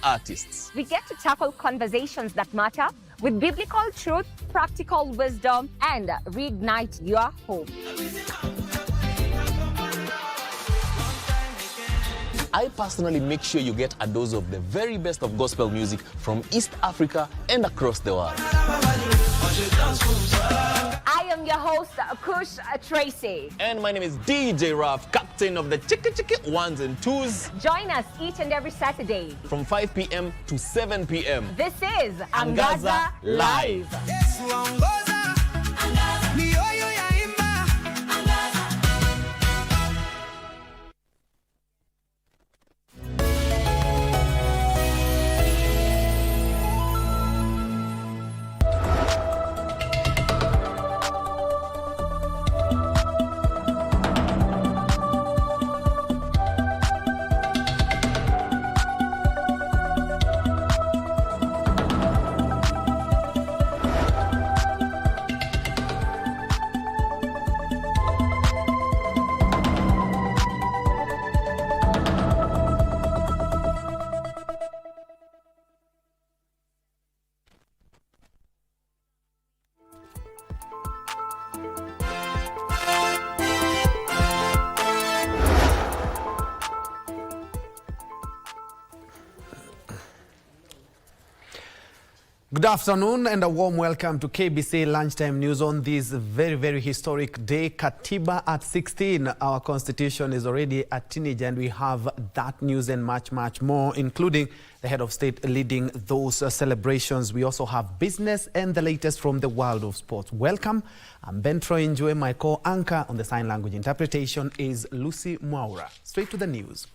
artists. We get to tackle conversations that matter with biblical truth, practical wisdom, and reignite your hope. I personally make sure you get a dose of the very best of gospel music from East Africa and across the world. I am your host, Kush Tracy. And my name is DJ Raf, captain of the Chicka ones and twos. Join us each and every Saturday from 5 p.m. to 7 p.m. This is Angaza Live. Good afternoon and a warm welcome to KBC Lunchtime News on this very, very historic day. Katiba at 16. Our constitution is already a teenager, and we have that news and much, much more, including the head of state leading those celebrations. We also have business and the latest from the world of sports. Welcome. I'm Njue. My co-anchor on the sign language interpretation is Lucy Mwaura. Straight to the news.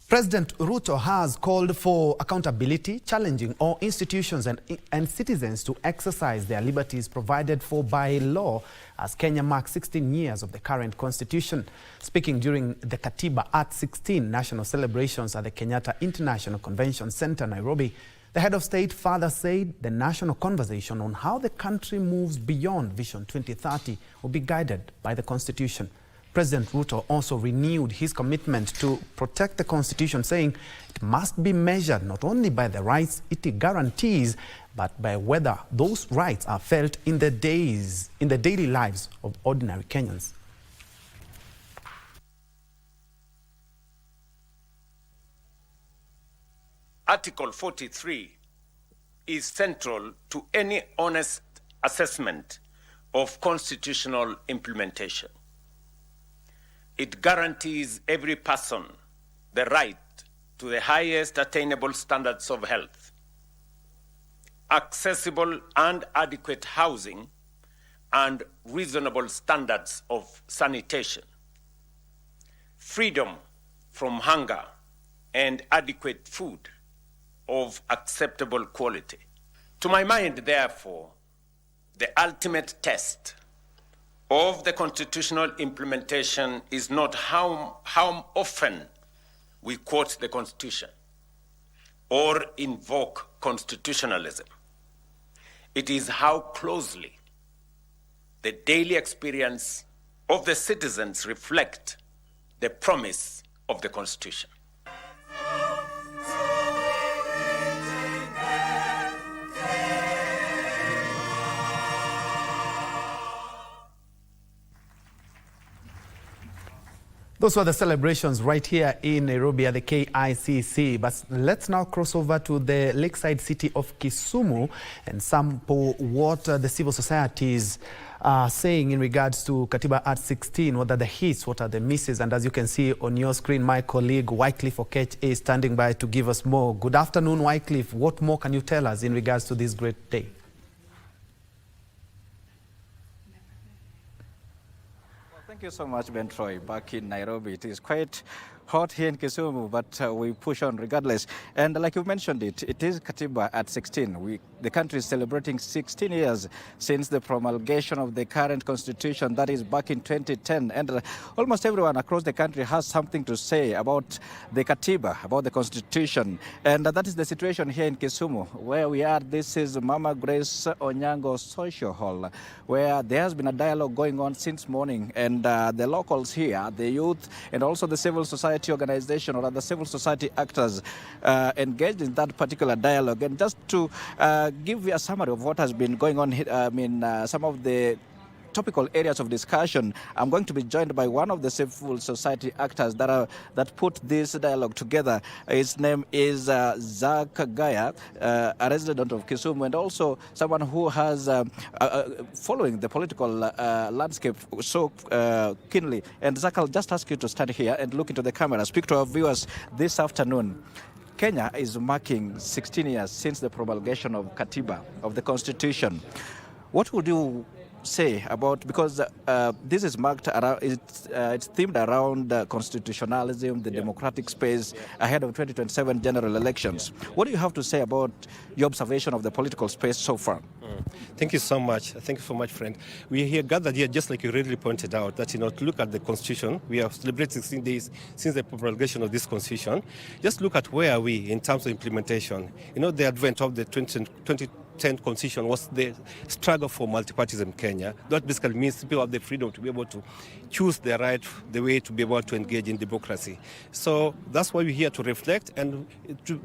President Ruto has called for accountability, challenging all institutions and citizens to exercise their liberties provided for by law as Kenya marks 16 years of the current constitution. Speaking during the Katiba at 16 national celebrations at the Kenyatta International Convention Center, Nairobi, the head of state further said the national conversation on how the country moves beyond Vision 2030 will be guided by the constitution. President Ruto also renewed his commitment to protect the constitution, saying it must be measured not only by the rights it guarantees, but by whether those rights are felt in the daily lives of ordinary Kenyans. Article 43 is central to any honest assessment of constitutional implementation. It guarantees every person the right to the highest attainable standards of health, accessible and adequate housing, and reasonable standards of sanitation, freedom from hunger, and adequate food of acceptable quality. To my mind, therefore, the ultimate test of the constitutional implementation is not how often we quote the Constitution or invoke constitutionalism. It is how closely the daily experience of the citizens reflect the promise of the Constitution. Those were the celebrations right here in Nairobi at the KICC. But let's now cross over to the lakeside city of Kisumu and sample what the civil societies are saying in regards to Katiba at 16. What are the hits, what are the misses? And as you can see on your screen, my colleague Wycliffe Okech is standing by to give us more. Good afternoon, Wycliffe. What more can you tell us in regards to this great day? Thank you so much, Ben Troy. Back in Nairobi, it is quite hot here in Kisumu, but we push on regardless. And like you mentioned it is Katiba at 16. The country is celebrating 16 years since the promulgation of the current constitution, that is back in 2010. And almost everyone across the country has something to say about the Katiba, about the constitution. And that is the situation here in Kisumu, where we are. This is Mama Grace Onyango Social Hall, where there has been a dialogue going on since morning. And the locals here, the youth, and also the civil society society organization or other civil society actors engaged in that particular dialogue. And just to give you a summary of what has been going on, some of the topical areas of discussion, I'm going to be joined by one of the civil society actors that put this dialogue together. His name is Zach Gaya, a resident of Kisumu, and also someone who has following the political landscape so keenly. And Zach, I'll just ask you to stand here and look into the camera, speak to our viewers this afternoon. Kenya is marking 16 years since the promulgation of Katiba, of the Constitution. What would you say about, because this is marked around, it's themed around constitutionalism, the democratic space ahead of 2027 general elections. What do you have to say about your observation of the political space so far? Thank you so much. Thank you so much, friend. We are here gathered here, just like you really pointed out, that, to look at the Constitution. We have celebrated 16 days since the promulgation of this Constitution. Just look at where are we in terms of implementation. The advent of the 2010 Constitution was the struggle for multipartyism in Kenya. That basically means people have the freedom to be able to choose the way to be able to engage in democracy. So that's why we're here to reflect. And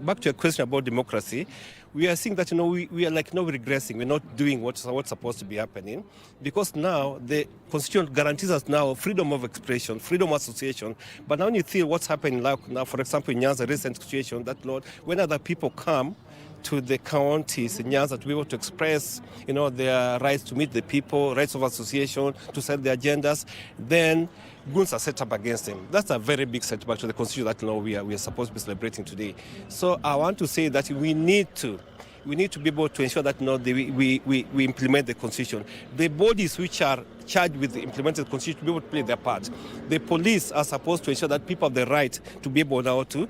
back to your question about democracy, we are seeing that we are like regressing. We're not doing what's supposed to be happening, because now the Constitution guarantees us now freedom of expression, freedom of association. But now when you see what's happening now, for example, in Nyanza, recent situation, that when other people come to the counties in Nyanza to be able to express, their rights to meet the people, rights of association, to set their agendas, then goons are set up against them. That's a very big setback to the Constitution that we are supposed to be celebrating today. So I want to say that we need to be able to ensure that we implement the Constitution. The bodies which are charged with implementing the Constitution to be able to play their part. The police are supposed to ensure that people have the right to be able now to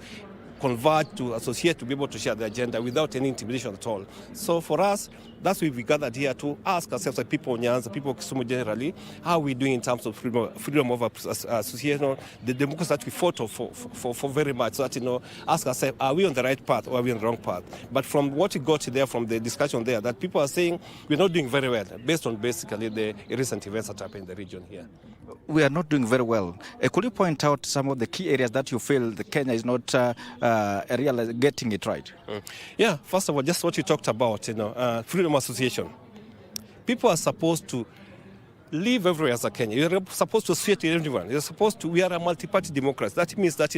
convert, to associate, to be able to share the agenda without any intimidation at all. So for us, that's why we gathered here to ask ourselves, like people in Nyanza, people in Kisumu generally, how are we doing in terms of freedom of association, the democracy that we fought for very much, so that, ask ourselves, are we on the right path or are we on the wrong path? But from what we got there, from the discussion there, that people are saying we're not doing very well, based on basically the recent events that happened in the region here. We are not doing very well. Could you point out some of the key areas that you feel the Kenya is not getting it right? Yeah, first of all, just what you talked about, freedom of association. People are supposed to live everywhere as a Kenya. You're supposed to associate with everyone. We are a multi-party democracy. That means that,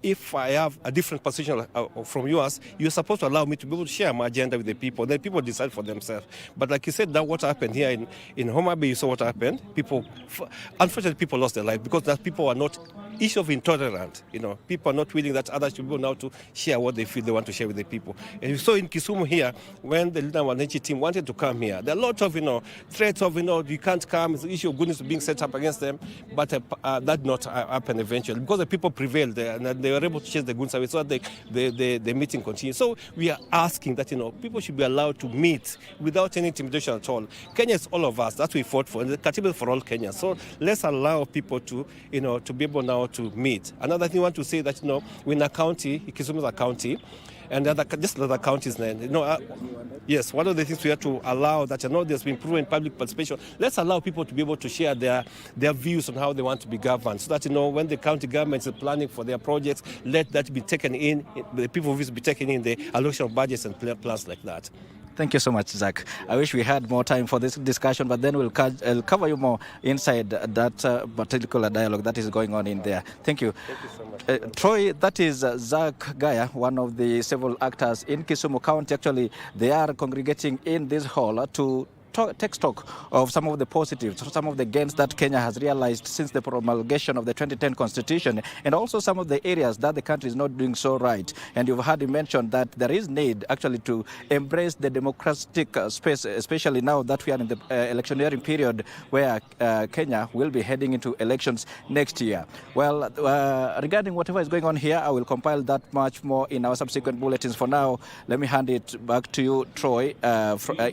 if I have a different position from yours, you're supposed to allow me to be able to share my agenda with the people. Then people decide for themselves. But like you said, that what happened here in Homa Bay, you saw what happened. Unfortunately, people lost their life because that people are not issue of intolerant. People are not willing that others should be able now to share what they feel they want to share with the people. And you saw in Kisumu here, when the Linda Wananchi team wanted to come here, there are a lot of, threats of, you can't come, it's the issue of goodness being set up against them, but that did not happen eventually, because the people prevailed there, and they were able to chase the goons away, so that the meeting continued. So we are asking that, people should be allowed to meet without any intimidation at all. Kenya is all of us, that's what we fought for, and the Katiba is for all Kenyans. So let's allow people to, to be able now to meet. Another thing I want to say that, we're in a county, Kisumu is a county, and just other counties, yes, one of the things we have to allow that, there's been proven public participation. Let's allow people to be able to share their views on how they want to be governed, so that, when the county governments are planning for their projects, let that be taken in, the people will be taken in the allocation of budgets and plans like that. Thank you so much, Zach. I wish we had more time for this discussion, but then we'll cover you more inside that particular dialogue that is going on in there. Thank you. Thank you so much. Troy, that is Zach Gaya, one of the several actors in Kisumu County. Actually, they are congregating in this hall to take stock of some of the positives, some of the gains that Kenya has realized since the promulgation of the 2010 Constitution, and also some of the areas that the country is not doing so right. And you've heard him mention that there is need actually to embrace the democratic space, especially now that we are in the electioneering period where Kenya will be heading into elections next year. Well, regarding whatever is going on here, I will compile that much more in our subsequent bulletins. For now, let me hand it back to you, Troy,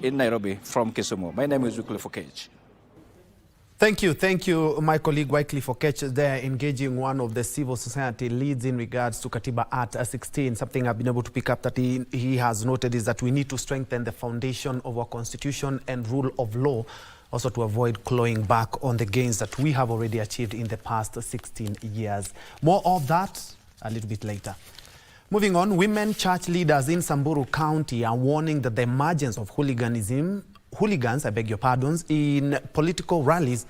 in Nairobi from Kisumu. My name is Wycliffe Okech. Thank you, my colleague Wycliffe Okech there, engaging one of the civil society leads in regards to Katiba at 16. Something I've been able to pick up that he has noted is that we need to strengthen the foundation of our constitution and rule of law also to avoid clawing back on the gains that we have already achieved in the past 16 years. More of that a little bit later. Moving on, women church leaders in Samburu County are warning that the emergence of hooligans, in political rallies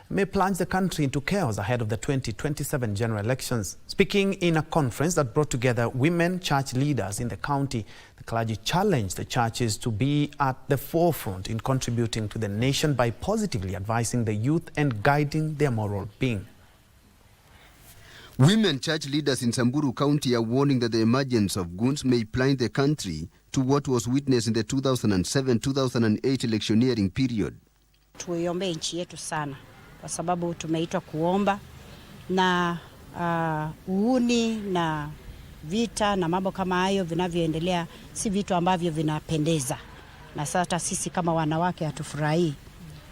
may plunge the country into chaos ahead of the 2027 general elections. Speaking in a conference that brought together women church leaders in the county, the clergy challenged the churches to be at the forefront in contributing to the nation by positively advising the youth and guiding their moral being. Women church leaders in Samburu County are warning that the emergence of goons may plunge the country to what was witnessed in the 2007-2008 electioneering period. Tuiombe nchi yetu sana kwa sababu tumeitwa kuomba na uuni na vita na mambo kama hayo vinavyoendelea si vitu ambavyo vinapendeza. Na sasa sisi kama wanawake hatufurahi.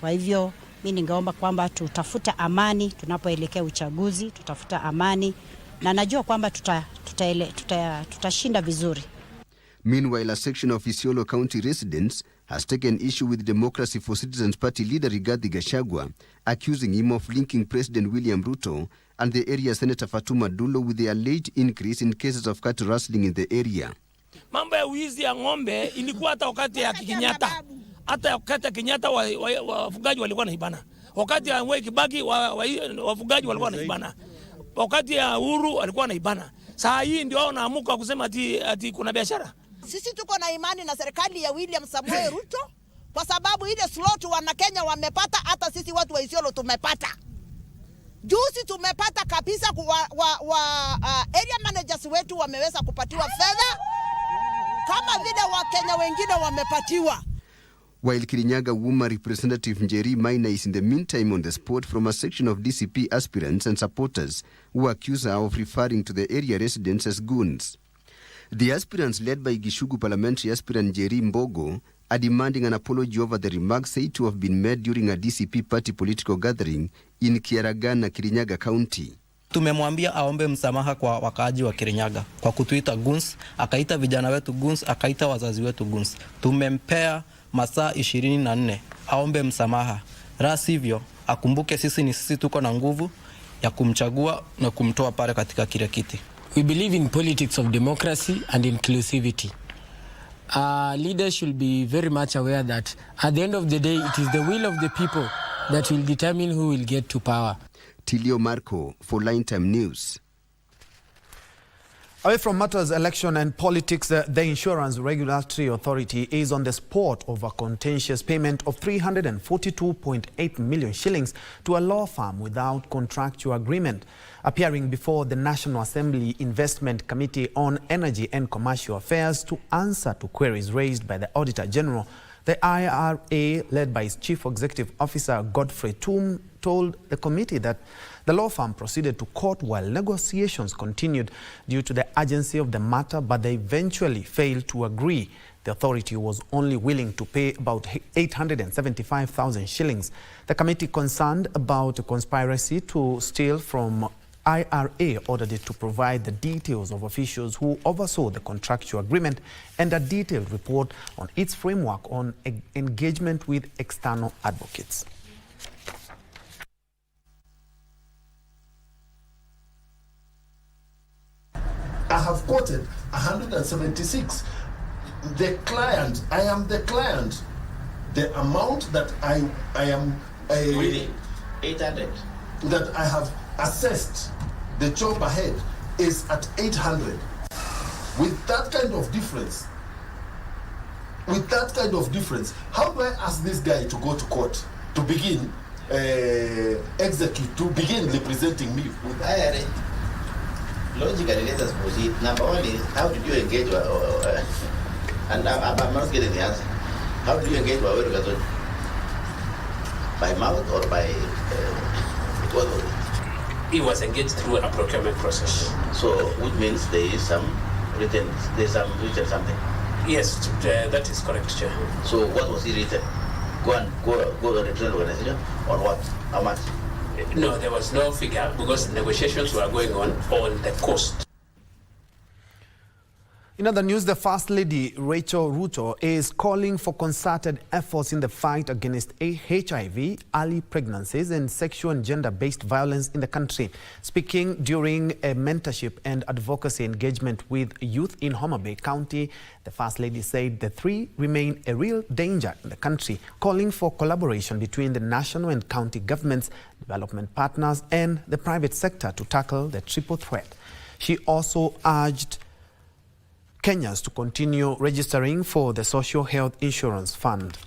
Kwa hivyo mimi ningeomba kwamba tutafuta amani tunapoelekea uchaguzi, tutafuta amani na najua kwamba tutashinda vizuri. Meanwhile, a section of Isiolo County residents has taken issue with Democracy for Citizens Party leader Rigathi Gachagua, accusing him of linking President William Ruto and the area Senator Fatuma Dulo with the alleged increase in cases of cattle rustling in the area. Mambo ya wizi ya ng'ombe ilikuwa hata wakati ya Kenyatta. Hata wakati ya Kenyatta wafugaji walikuwa naibana. Wakati ya Mwai Kibaki wafugaji walikuwa naibana. Wakati ya Uhuru walikuwa naibana. Saa hii ndio wao naamuka kusema ati kuna biashara. Sisi tuko na imani na serikali ya William Samoei Ruto kwa sababu ile slot wana Kenya wamepata, hata sisi watu wa Isiolo tumepata. Juzi tumepata kabisa area managers wetu wameweza kupatiwa fedha kama vile wa Kenya wengine wamepatiwa. While Kirinyaga woman representative Njue Maina is in the meantime on the spot from a section of DCP aspirants and supporters who accuse her of referring to the area residents as goons. The aspirants led by Gishugu parliamentary aspirant Njue Mbogo are demanding an apology over the remarks said to have been made during a DCP party political gathering in Kiaragana, Kirinyaga County. Tumemwambia aombe msamaha kwa wakaaji wa Kirinyaga kwa kutuita goons, akaita vijana wetu goons, akaita wazazi wetu goons. Tumempea masaa 24 aombe msamaha. La sivyo akumbuke sisi tuko na nguvu ya kumchagua na kumtoa pale katika kile kiti. We believe in politics of democracy and inclusivity. Leaders should be very much aware that at the end of the day, it is the will of the people that will determine who will get to power. Tilio Marco for Lunchtime News. Away from matters election and politics, the Insurance Regulatory Authority is on the spot over contentious payment of 342.8 million shillings to a law firm without contractual agreement. Appearing before the National Assembly Investment Committee on Energy and Commercial Affairs to answer to queries raised by the Auditor General, the IRA, led by its Chief Executive Officer Godfrey Toom, told the committee that the law firm proceeded to court while negotiations continued due to the urgency of the matter, but they eventually failed to agree. The authority was only willing to pay about 875,000 shillings. The committee concerned about a conspiracy to steal from IRA ordered it to provide the details of officials who oversaw the contractual agreement and a detailed report on its framework on engagement with external advocates. I have quoted 176. The client, I am the client. The amount that I am really 800 that I have assessed the job ahead is at 800. With that kind of difference, how do I ask this guy to go to court to begin representing me? With IRA, logically, let us proceed. Number one is, how did you engage? And I'm not getting the answer. How do you engage with Waweru? By mouth or by what was it? He was engaged through a procurement process. So, which means there is some written something. Yes, that is correct, Chair. So, what was he written? Go to the trade organization or what? How much? No, there was no figure because negotiations were going on the cost. In other news, the First Lady, Rachel Ruto, is calling for concerted efforts in the fight against HIV, early pregnancies, and sexual and gender-based violence in the country. Speaking during a mentorship and advocacy engagement with youth in Homa Bay County, the First Lady said the three remain a real danger in the country, calling for collaboration between the national and county governments, development partners, and the private sector to tackle the triple threat. She also urged Kenyans to continue registering for the Social Health Insurance Fund.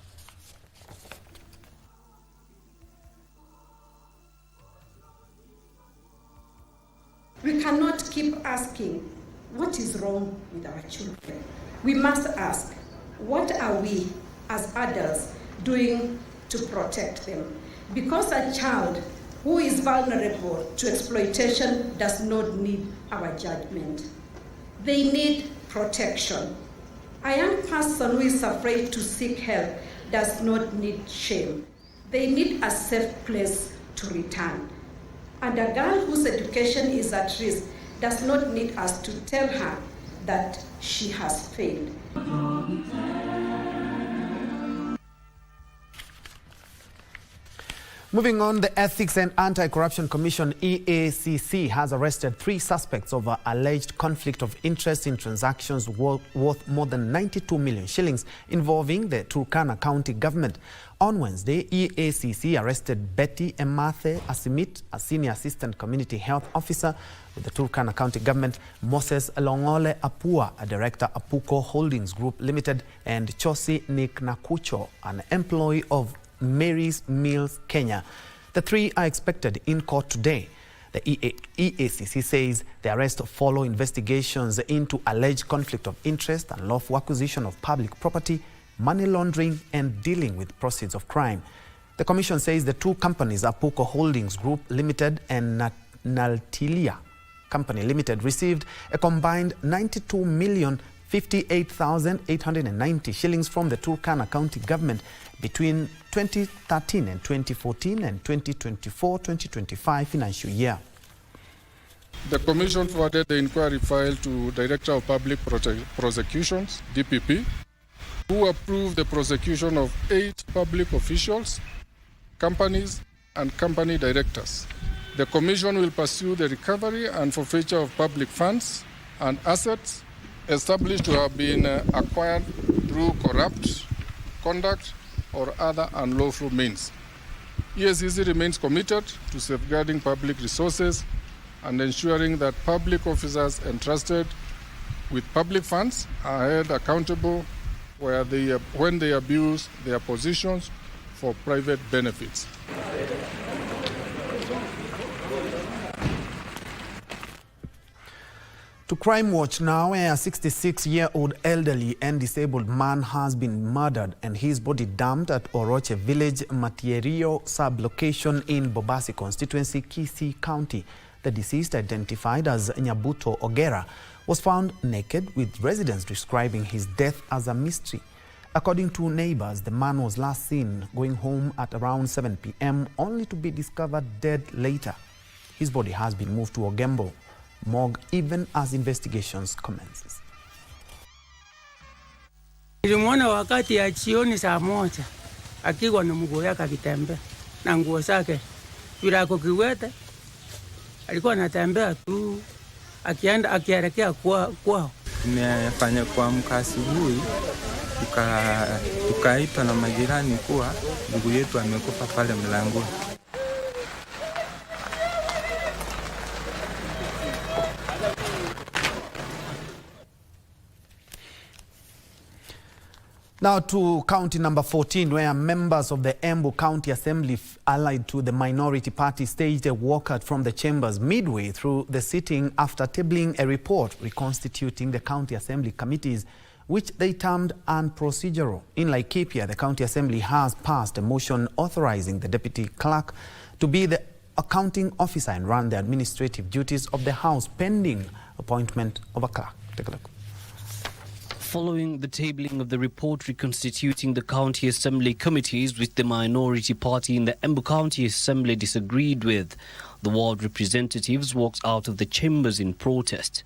We cannot keep asking, what is wrong with our children? We must ask, what are we as adults doing to protect them? Because a child who is vulnerable to exploitation does not need our judgment. They need protection. A young person who is afraid to seek help does not need shame. They need a safe place to return. And a girl whose education is at risk does not need us to tell her that she has failed. Moving on, the Ethics and Anti-Corruption Commission, EACC, has arrested 3 suspects over alleged conflict of interest in transactions worth more than 92 million shillings involving the Turkana County government. On Wednesday, EACC arrested Betty Emathe Asimit, a senior assistant community health officer with the Turkana County government, Moses Longole Apua, a director Apuko Holdings Group Limited, and Chosi Niknakucho, an employee of Mary's Mills, Kenya. The 3 are expected in court today. The EACC says the arrest follow investigations into alleged conflict of interest, unlawful acquisition of public property, money laundering, and dealing with proceeds of crime. The commission says the 2 companies, Apuko Holdings Group Limited and Naltilia Company Limited, received a combined 92,058,890 shillings from the Turkana County government between 2013 and 2014 and 2024-2025 financial year. The Commission forwarded the inquiry file to Director of Public Prosecutions, DPP, who approved the prosecution of 8 public officials, companies, and company directors. The Commission will pursue the recovery and forfeiture of public funds and assets established to have been acquired through corrupt conduct or other unlawful means. EACC remains committed to safeguarding public resources and ensuring that public officers entrusted with public funds are held accountable when they abuse their positions for private benefits. To Crime Watch now, a 66-year-old elderly and disabled man has been murdered and his body dumped at Oroche Village, Matierio sub-location in Bobasi constituency, Kisii County. The deceased, identified as Nyabuto Ogera, was found naked, with residents describing his death as a mystery. According to neighbors, the man was last seen going home at around 7 p.m. only to be discovered dead later. His body has been moved to Ogembo morgue even as investigations commences. Nilimwona wakati ya jioni saa 1 akiwa na mguu yake akitembea na nguo zake bila ako kiwete, alikuwa anatembea tu akielekea kwao. Nimefanya kuamka asubuhi, tukaitwa na majirani kuwa ndugu yetu amekufa pale mlangoni. Now to county number 14, where members of the Embu County Assembly allied to the minority party staged a walkout from the chambers midway through the sitting after tabling a report reconstituting the county assembly committees, which they termed unprocedural. In Laikipia, the county assembly has passed a motion authorizing the deputy clerk to be the accounting officer and run the administrative duties of the house pending appointment of a clerk. Take a look. Following the tabling of the report reconstituting the county assembly committees, which the minority party in the Embu County Assembly disagreed with, The ward representatives walked out of the chambers in protest.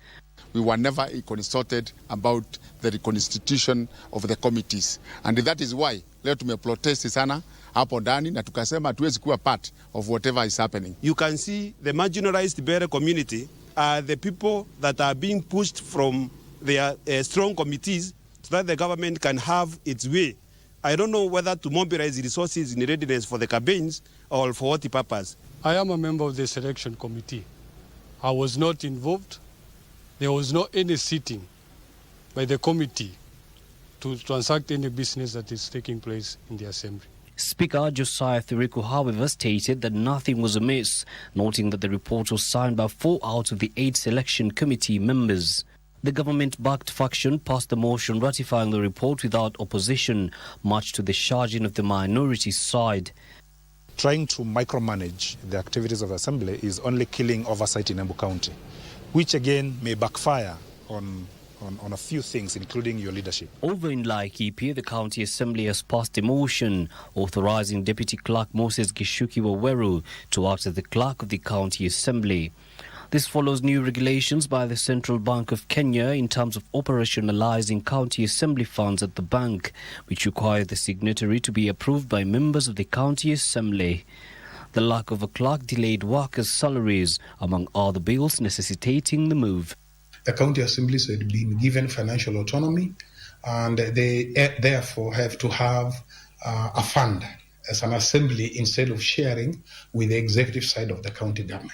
We were never consulted about the reconstitution of the committees. And that is why leo tumeprotest sana hapo ndani na tukasema tuwezi kuwa part of whatever is happening. You can see the marginalized Bere community are the people that are being pushed from their strong committees so that the government can have its way. I don't know whether to mobilize resources in readiness for the campaigns or for what purpose. I am a member of the selection committee. I was not involved. There was no any sitting by the committee to transact any business that is taking place in the assembly. Speaker Josiah Thiriku, however, stated that nothing was amiss, noting that the report was signed by 4 out of the 8 selection committee members. The government-backed faction passed the motion ratifying the report without opposition, much to the chagrin of the minority side. Trying to micromanage the activities of the assembly is only killing oversight in Embu County, which again may backfire on a few things, including your leadership. Over in Laikipia, the County Assembly has passed a motion authorizing Deputy Clerk Moses Gishuki Waweru to act as the Clerk of the County Assembly. This follows new regulations by the Central Bank of Kenya in terms of operationalizing county assembly funds at the bank, which require the signatory to be approved by members of the County Assembly. The lack of a clerk delayed workers' salaries, among other bills necessitating the move. The county assemblies had been given financial autonomy, and they therefore have to have a fund as an assembly instead of sharing with the executive side of the county government.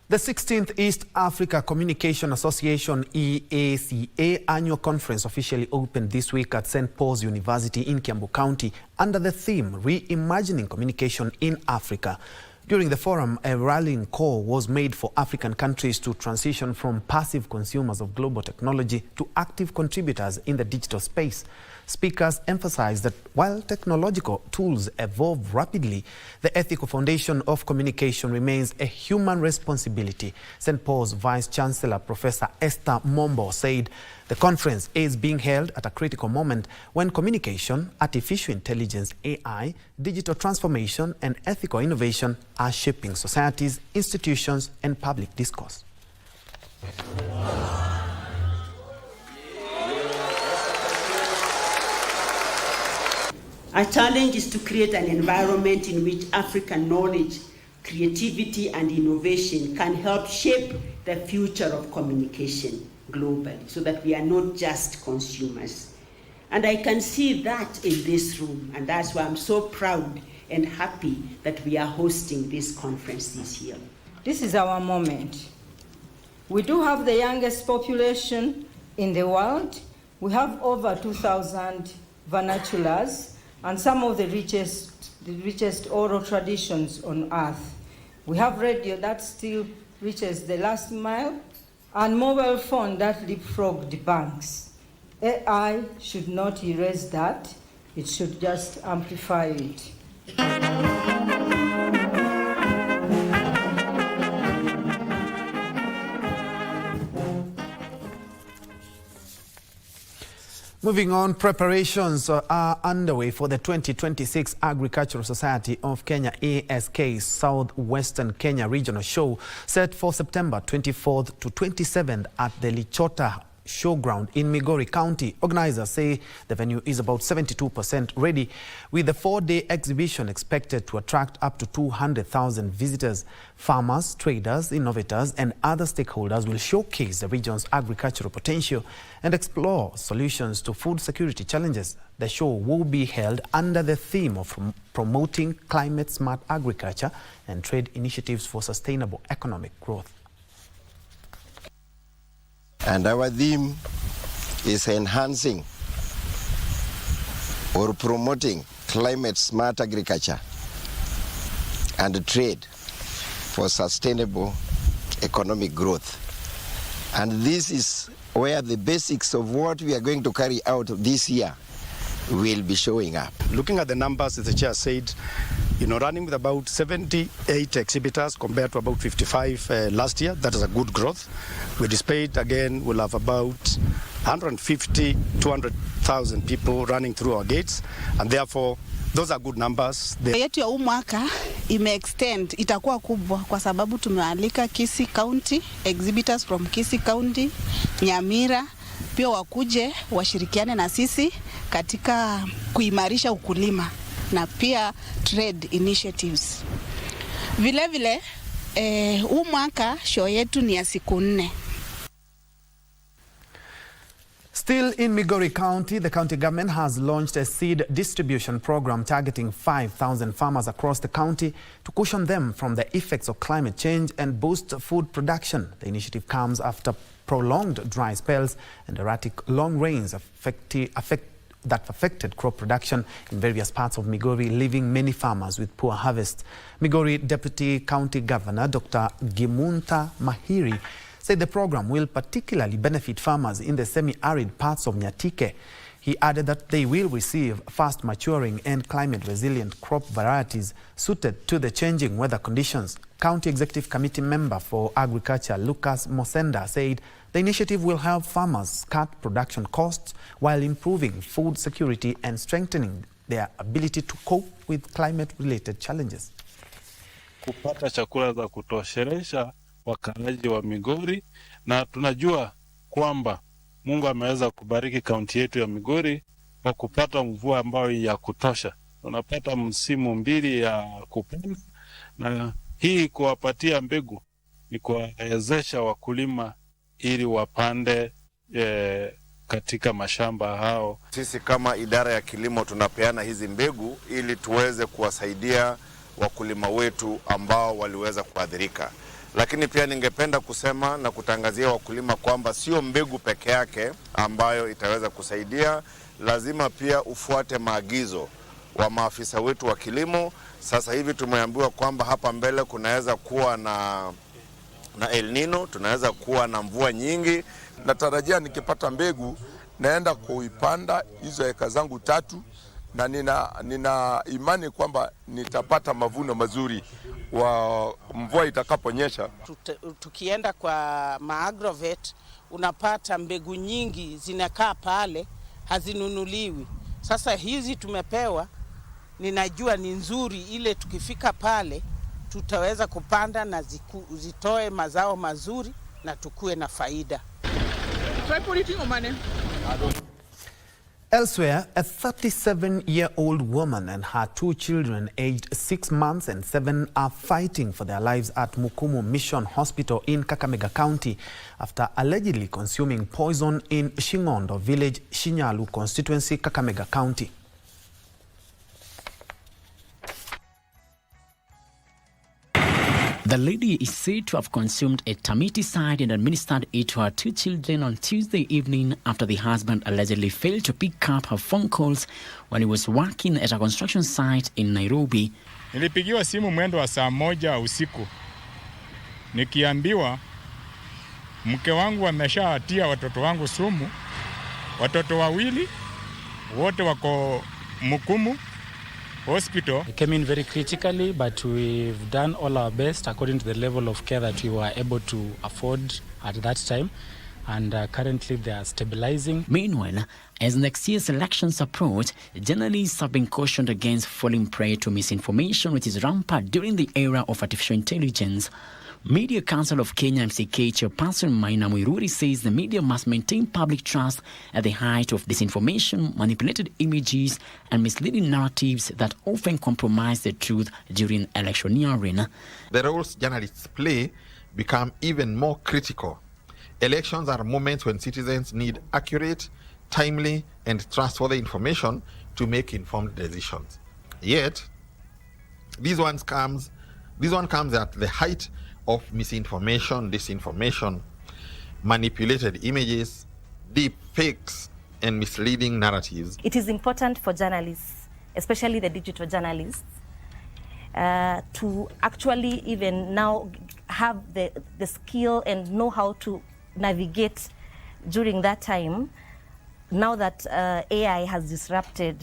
The 16th East Africa Communication Association EACA annual conference officially opened this week at St. Paul's University in Kiambu County under the theme Reimagining Communication in Africa. During the forum, a rallying call was made for African countries to transition from passive consumers of global technology to active contributors in the digital space. Speakers emphasized that while technological tools evolve rapidly, the ethical foundation of communication remains a human responsibility. St. Paul's Vice Chancellor Professor Esther Mombo said the conference is being held at a critical moment when communication, artificial intelligence, AI, digital transformation, and ethical innovation are shaping societies, institutions, and public discourse. Our challenge is to create an environment in which African knowledge, creativity, and innovation can help shape the future of communication globally so that we are not just consumers. And I can see that in this room, and that's why I'm so proud and happy that we are hosting this conference this year. This is our moment. We do have the youngest population in the world. We have over 2,000 vernaculars and some of the richest oral traditions on earth. We have radio that still reaches the last mile, and mobile phone that leapfrogged banks. AI should not erase that, it should just amplify it. Moving on, preparations are underway for the 2026 Agricultural Society of Kenya ASK Southwestern Kenya Regional Show set for September 24th to 27th at the Lichota Showground in Migori County. Organizers say the venue is about 72% ready, with the 4-day exhibition expected to attract up to 200,000 visitors. Farmers, traders, innovators, and other stakeholders will showcase the region's agricultural potential and explore solutions to food security challenges. The show will be held under the theme of promoting climate-smart agriculture and trade initiatives for sustainable economic growth. And our theme is enhancing or promoting climate-smart agriculture and trade for sustainable economic growth. And this is where the basics of what we are going to carry out this year will be showing up. Looking at the numbers, as the chair said, running with about 78 exhibitors compared to about 55 last year. That is a good growth. We anticipate again we'll have about 150, 200,000 people running through our gates, and therefore those are good numbers. Yetu ya mwaka ime-extend, itakuwa kubwa kwa sababu tumewaalika Kisii County, exhibitors from Kisii County, Nyamira, pia wakuje washirikiane na sisi katika kuimarisha ukulima na pia trade initiatives. Vile vile, huu mwaka show yetu ni ya siku 4. Still in Migori County, the county government has launched a seed distribution program targeting 5,000 farmers across the county to cushion them from the effects of climate change and boost food production. The initiative comes after prolonged dry spells and erratic long rains that affected crop production in various parts of Migori, leaving many farmers with poor harvest. Migori Deputy County Governor Dr. Gimunta Mahiri said the program will particularly benefit farmers in the semi-arid parts of Nyatike. He added that they will receive fast-maturing and climate-resilient crop varieties suited to the changing weather conditions. County Executive Committee member for Agriculture Lucas Mosenda said the initiative will help farmers cut production costs while improving food security and strengthening their ability to cope with climate-related challenges. Kupata chakula za kutoshelesha wakaaji wa Migori, na tunajua kwamba Mungu ameweza kubariki kaunti yetu ya Migori kwa kupata mvua ambayo ya kutosha. Tunapata msimu 2 ya kupanda, na hii kuwapatia mbegu ni kuwawezesha wakulima ili wapande katika mashamba hao. Sisi kama idara ya kilimo tunapeana hizi mbegu ili tuweze kuwasaidia wakulima wetu ambao waliweza kuathirika. Lakini pia ningependa kusema na kutangazia wakulima kwamba sio mbegu peke yake ambayo itaweza kusaidia, lazima pia ufuate maagizo wa maafisa wetu wa kilimo. Sasa hivi tumeambiwa kwamba hapa mbele kunaweza kuwa na El Nino, tunaweza kuwa na mvua nyingi. Natarajia nikipata mbegu naenda kuipanda hizo eka zangu 3, na nina imani kwamba nitapata mavuno mazuri wa mvua itakaponyesha. Tukienda kwa maagrovet unapata mbegu nyingi zinakaa pale hazinunuliwi. Sasa hizi tumepewa, ninajua ni nzuri, ile tukifika pale tutaweza kupanda na zitoe mazao mazuri na tukue na faida. Elsewhere, a 37-year-old woman and her 2 children aged 6 months and 7 are fighting for their lives at Mukumu Mission Hospital in Kakamega County after allegedly consuming poison in Shingondo village, Shinyalu constituency, Kakamega County. The lady is said to have consumed a termiticide and administered it to her 2 children on Tuesday evening after the husband allegedly failed to pick up her phone calls when he was working at a construction site in Nairobi. Nilipigiwa simu mwendo wa saa 1 usiku. Nikiambiwa mke wangu ameshawatia watoto wangu sumu. Watoto 2 wote wako Mukumu Hospital. It came in very critically, but we've done all our best according to the level of care that we were able to afford at that time. And currently they are stabilizing. Meanwhile, as next year's elections approach, journalists have been cautioned against falling prey to misinformation, which is rampant during the era of artificial intelligence. Media Council of Kenya MCK chairperson Maina Mwiruri says the media must maintain public trust at the height of disinformation, manipulated images and misleading narratives that often compromise the truth during electioneering. The roles journalists play become even more critical. Elections are moments when citizens need accurate, timely and trustworthy information to make informed decisions. Yet, this one comes at the height of misinformation, disinformation, manipulated images, deep fakes, and misleading narratives. It is important for journalists, especially the digital journalists, to actually even now have the skill and know how to navigate during that time now that AI has disrupted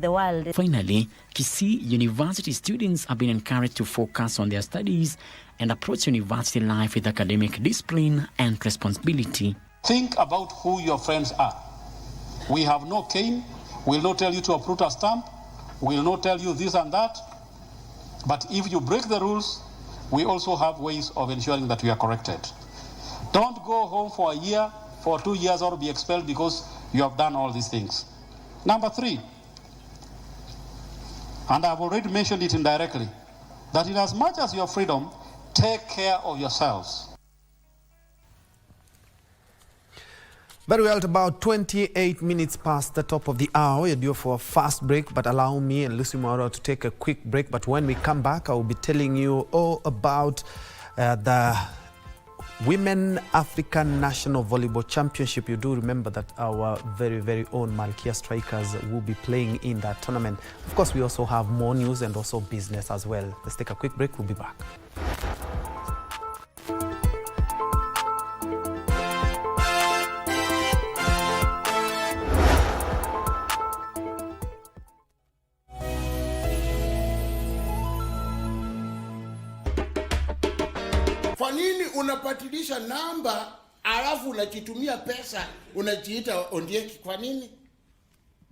the world. Finally, Kisii University students have been encouraged to focus on their studies and approach university life with academic discipline and responsibility. Think about who your friends are. We have no cane. We'll not tell you to uproot a stump. We'll not tell you this and that. But if you break the rules, we also have ways of ensuring that we are corrected. Don't go home for a year, for 2 years, or be expelled because you have done all these things. Number 3, and I've already mentioned it indirectly, that in as much as your freedom, take care of yourselves. Very well, at about 28 minutes past the top of the hour, you're due for a fast break, but allow me and Lucy Mauro to take a quick break. But when we come back, I will be telling you all about the Women African National Volleyball Championship. You do remember that our very, very own Malkia strikers will be playing in that tournament. Of course, we also have more news and also business as well. Let's take a quick break. We'll be back. Kwa nini unapatilisha namba alafu unakitumia pesa unajiita Ondieki? Kwa nini?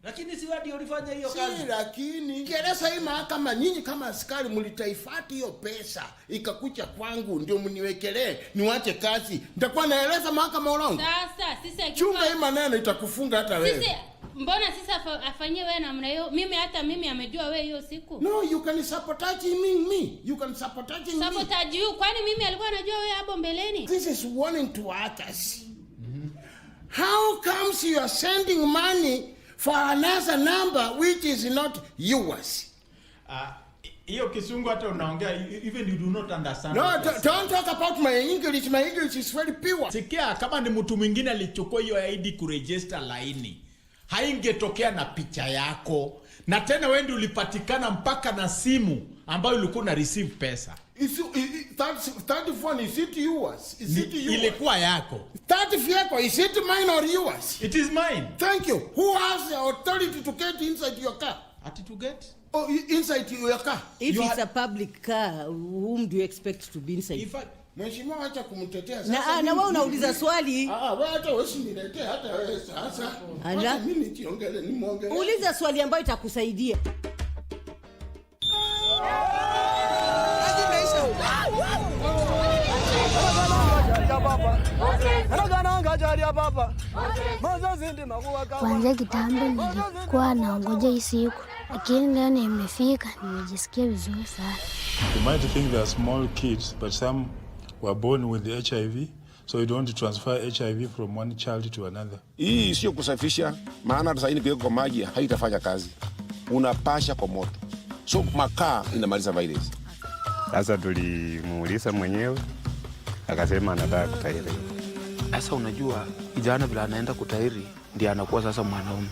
Lakini si wadi ulifanya hiyo kazi. Si lakini kieleza hii mahakama, nyinyi kama askari mlitaifati hiyo pesa ikakucha kwangu ndio mniwekelee niwache kazi. Nitakuwa naeleza mahakama ulangu. Sasa sisi chunga hii maneno itakufunga hata wewe. Sisi mbona sisi afanyie wewe namna hiyo? Mimi hata mimi amejua wewe hiyo siku. No, you can sabotage me. You can sabotage me. Sabotage you? Kwani mimi alikuwa anajua wewe hapo mbeleni? This is warning to others. How comes you are sending money for another number which is not yours? Hiyo kisungu hata unaongea, even you do not understand. No, don't talk about my English. My English is very pure. Sikia, kama ni mtu mwingine alichukua hiyo ID kuregister laini, haingetokea na picha yako. Na tena wewe ndio ulipatikana mpaka na simu ambayo ulikuwa na receive pesa. That phone, is it yours? Is it yours? Ilikuwa yako. That vehicle, is it mine or yours? It is mine. Thank you. Who has the authority to get inside your car? To get? Oh, inside your car. If it's a public car, whom do you expect to be inside? Mheshimiwa, acha kumtetea sasa. Na wewe unauliza swali. Wewe hata usiniletee hata wewe sasa. Hata mimi nikiongele ni muongele. Uliza swali ambayo itakusaidia. Kuanzia kitambo nilikuwa naongoja hii siku, lakini leo nimefika, nimejisikia vizuri sana. You might think they are small kids, but some were born with the HIV, so you don't transfer HIV from one child to another. Hii sio kusafisha, maana sasa hivi kwa maji haitafanya kazi. Unapasha kwa moto. So makaa inamaliza virus. Sasa tulimuuliza mwenyewe akasema anataka kutahiri. Sasa unajua kijana bila anaenda kutahiri ndiye anakuwa sasa mwanaume.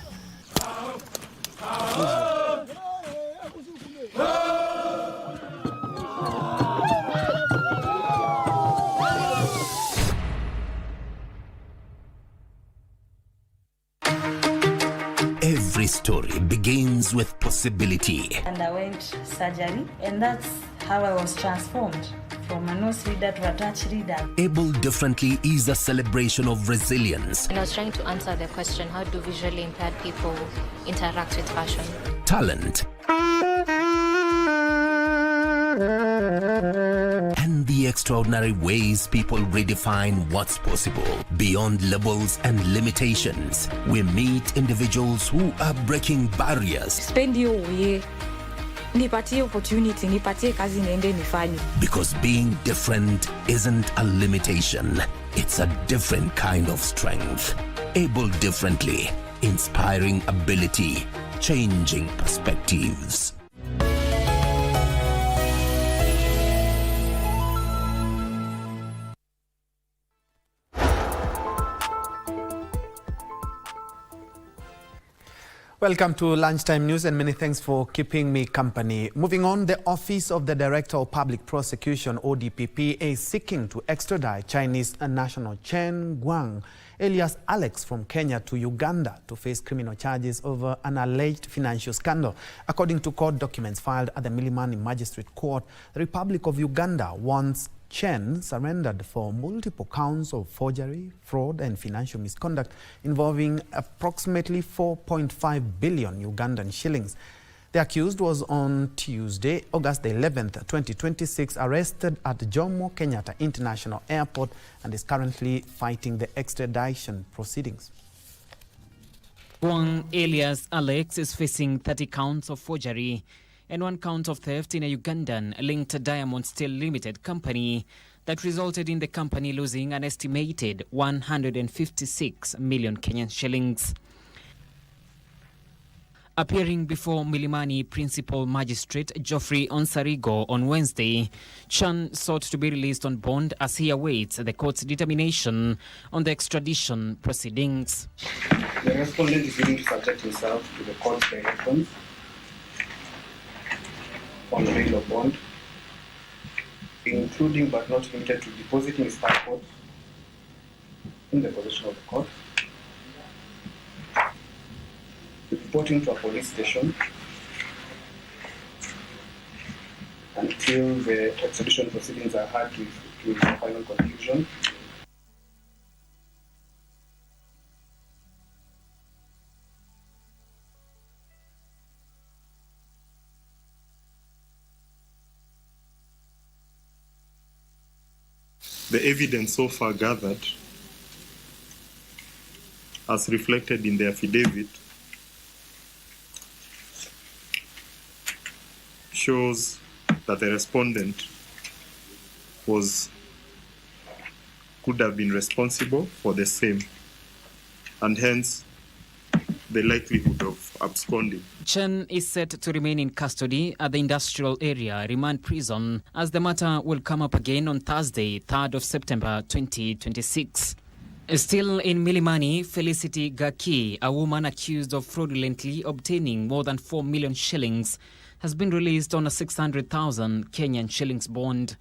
Every story begins with possibility. And I went surgery, and that's how I was transformed from a nose reader to a touch reader. Able Differently is a celebration of resilience. And I was trying to answer the question, how do visually impaired people interact with fashion? Talent. And the extraordinary ways people redefine what's possible. Beyond labels and limitations, we meet individuals who are breaking barriers. Spend your way. Nipatie opportunity, nipatie kazi niende nifanye. Because being different isn't a limitation. It's a different kind of strength. Able Differently, inspiring ability, changing perspectives. Welcome to Lunchtime News and many thanks for keeping me company. Moving on, the Office of the Director of Public Prosecution, ODPP, is seeking to extradite Chinese national Chen Guang, alias Alex, from Kenya to Uganda to face criminal charges over an alleged financial scandal. According to court documents filed at the Milimani Magistrate Court, the Republic of Uganda wants Chen surrendered for multiple counts of forgery, fraud and financial misconduct involving approximately 4.5 billion Ugandan shillings. The accused was on Tuesday, August 11th, 2026, arrested at Jomo Kenyatta International Airport and is currently fighting the extradition proceedings. Guang, alias Alex, is facing 30 counts of forgery and 1 count of theft in a Ugandan-linked Diamond Steel Limited company that resulted in the company losing an estimated 156 million Kenyan shillings. Appearing before Milimani Principal Magistrate Geoffrey Onsarigo on Wednesday, Chan sought to be released on bond as he awaits the court's determination on the extradition proceedings. The respondent is willing to subject himself to the court's directions on bail or bond, including but not limited to depositing his passport in the possession of the court, reporting to a police station until the extradition proceedings are heard to its final conclusion. The evidence so far gathered, as reflected in the affidavit, shows that the respondent could have been responsible for the same, and hence the likelihood of absconding. Chen is set to remain in custody at the Industrial Area Remand Prison as the matter will come up again on Thursday, 3rd of September 2026. Still in Milimani, Felicity Gaki, a woman accused of fraudulently obtaining more than 4 million shillings, has been released on a 600,000 Kenyan shillings bond.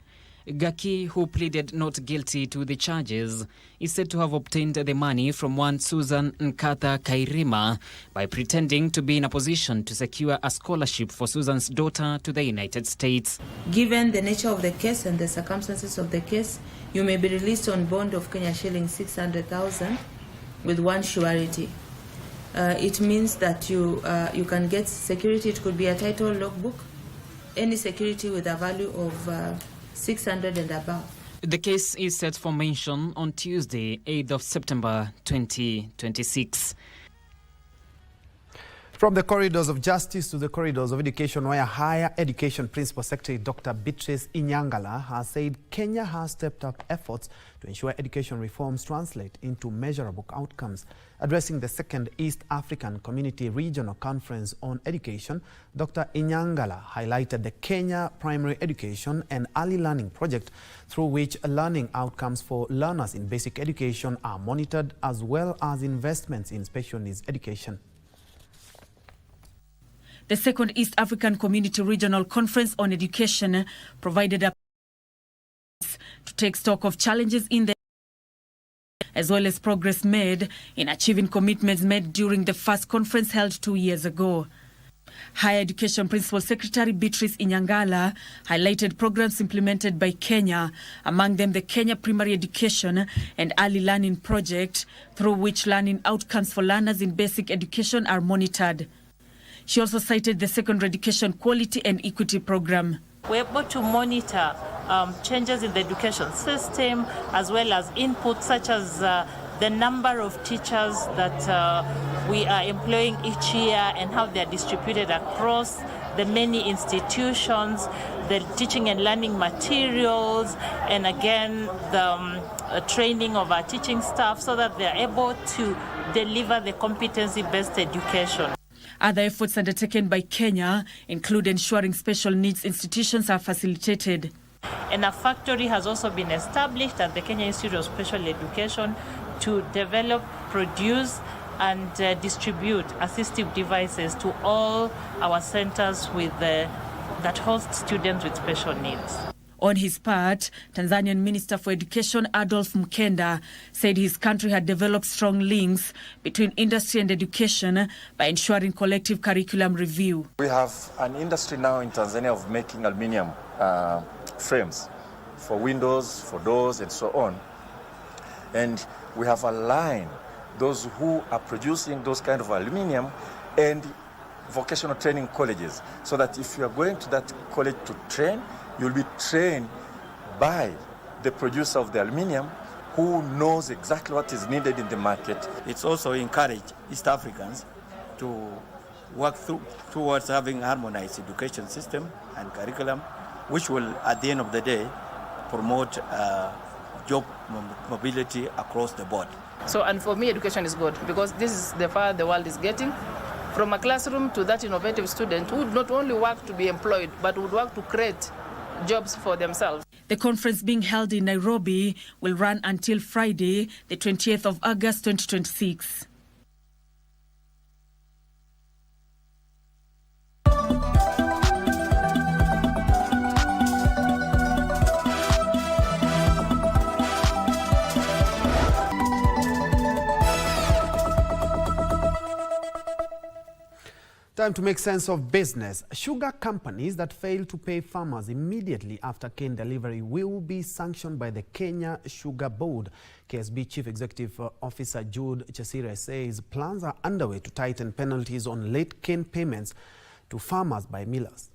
Gaki, who pleaded not guilty to the charges, is said to have obtained the money from one Susan Nkatha Kairima by pretending to be in a position to secure a scholarship for Susan's daughter to the United States. Given the nature of the case and the circumstances of the case, you may be released on bond of Kenya shillings 600,000 with one surety. It means that you can get security. It could be a title logbook, any security with a value of 600 and above. The case is set for mention on Tuesday, 8th of September 2026. From the corridors of justice to the corridors of education, where Higher Education Principal Secretary Dr. Beatrice Inyangala has said Kenya has stepped up efforts to ensure education reforms translate into measurable outcomes. Addressing the second East African Community Regional Conference on Education, Dr. Inyangala highlighted the Kenya Primary Education and Early Learning Project, through which learning outcomes for learners in basic education are monitored, as well as investments in special needs education. The second East African Community Regional Conference on Education provided a to take stock of challenges in the as well as progress made in achieving commitments made during the first conference held 2 years ago. Higher Education Principal Secretary Beatrice Inyangala highlighted programs implemented by Kenya, among them the Kenya Primary Education and Early Learning Project, through which learning outcomes for learners in basic education are monitored. She also cited the Secondary Education Quality and Equity Program. We're able to monitor changes in the education system, as well as inputs such as the number of teachers that we are employing each year and how they're distributed across the many institutions, the teaching and learning materials, and again the training of our teaching staff so that they're able to deliver the competency-based education. Other efforts undertaken by Kenya include ensuring special needs institutions are facilitated. And a factory has also been established at the Kenya Institute of Special Education to develop, produce, and distribute assistive devices to all our centers with that host students with special needs. On his part, Tanzanian Minister for Education Adolf Mkenda said his country had developed strong links between industry and education by ensuring collective curriculum review. We have an industry now in Tanzania of making aluminium frames for windows, for doors, and so on. And we have aligned those who are producing those kind of aluminium and vocational training colleges, so that if you are going to that college to train, you'll be trained by the producer of the aluminium who knows exactly what is needed in the market. It's also encouraged East Africans to work towards having harmonized education system and curriculum, which will, at the end of the day, promote job mobility across the board. So, and for me, education is good, because this is the far the world is getting. From a classroom to that innovative student who would not only work to be employed, but would work to create jobs for themselves. The conference being held in Nairobi will run until Friday, the 20th of August 2026. Time to make sense of business. Sugar companies that fail to pay farmers immediately after cane delivery will be sanctioned by the Kenya Sugar Board. KSB Chief Executive Officer Njue says plans are underway to tighten penalties on late cane payments to farmers by millers.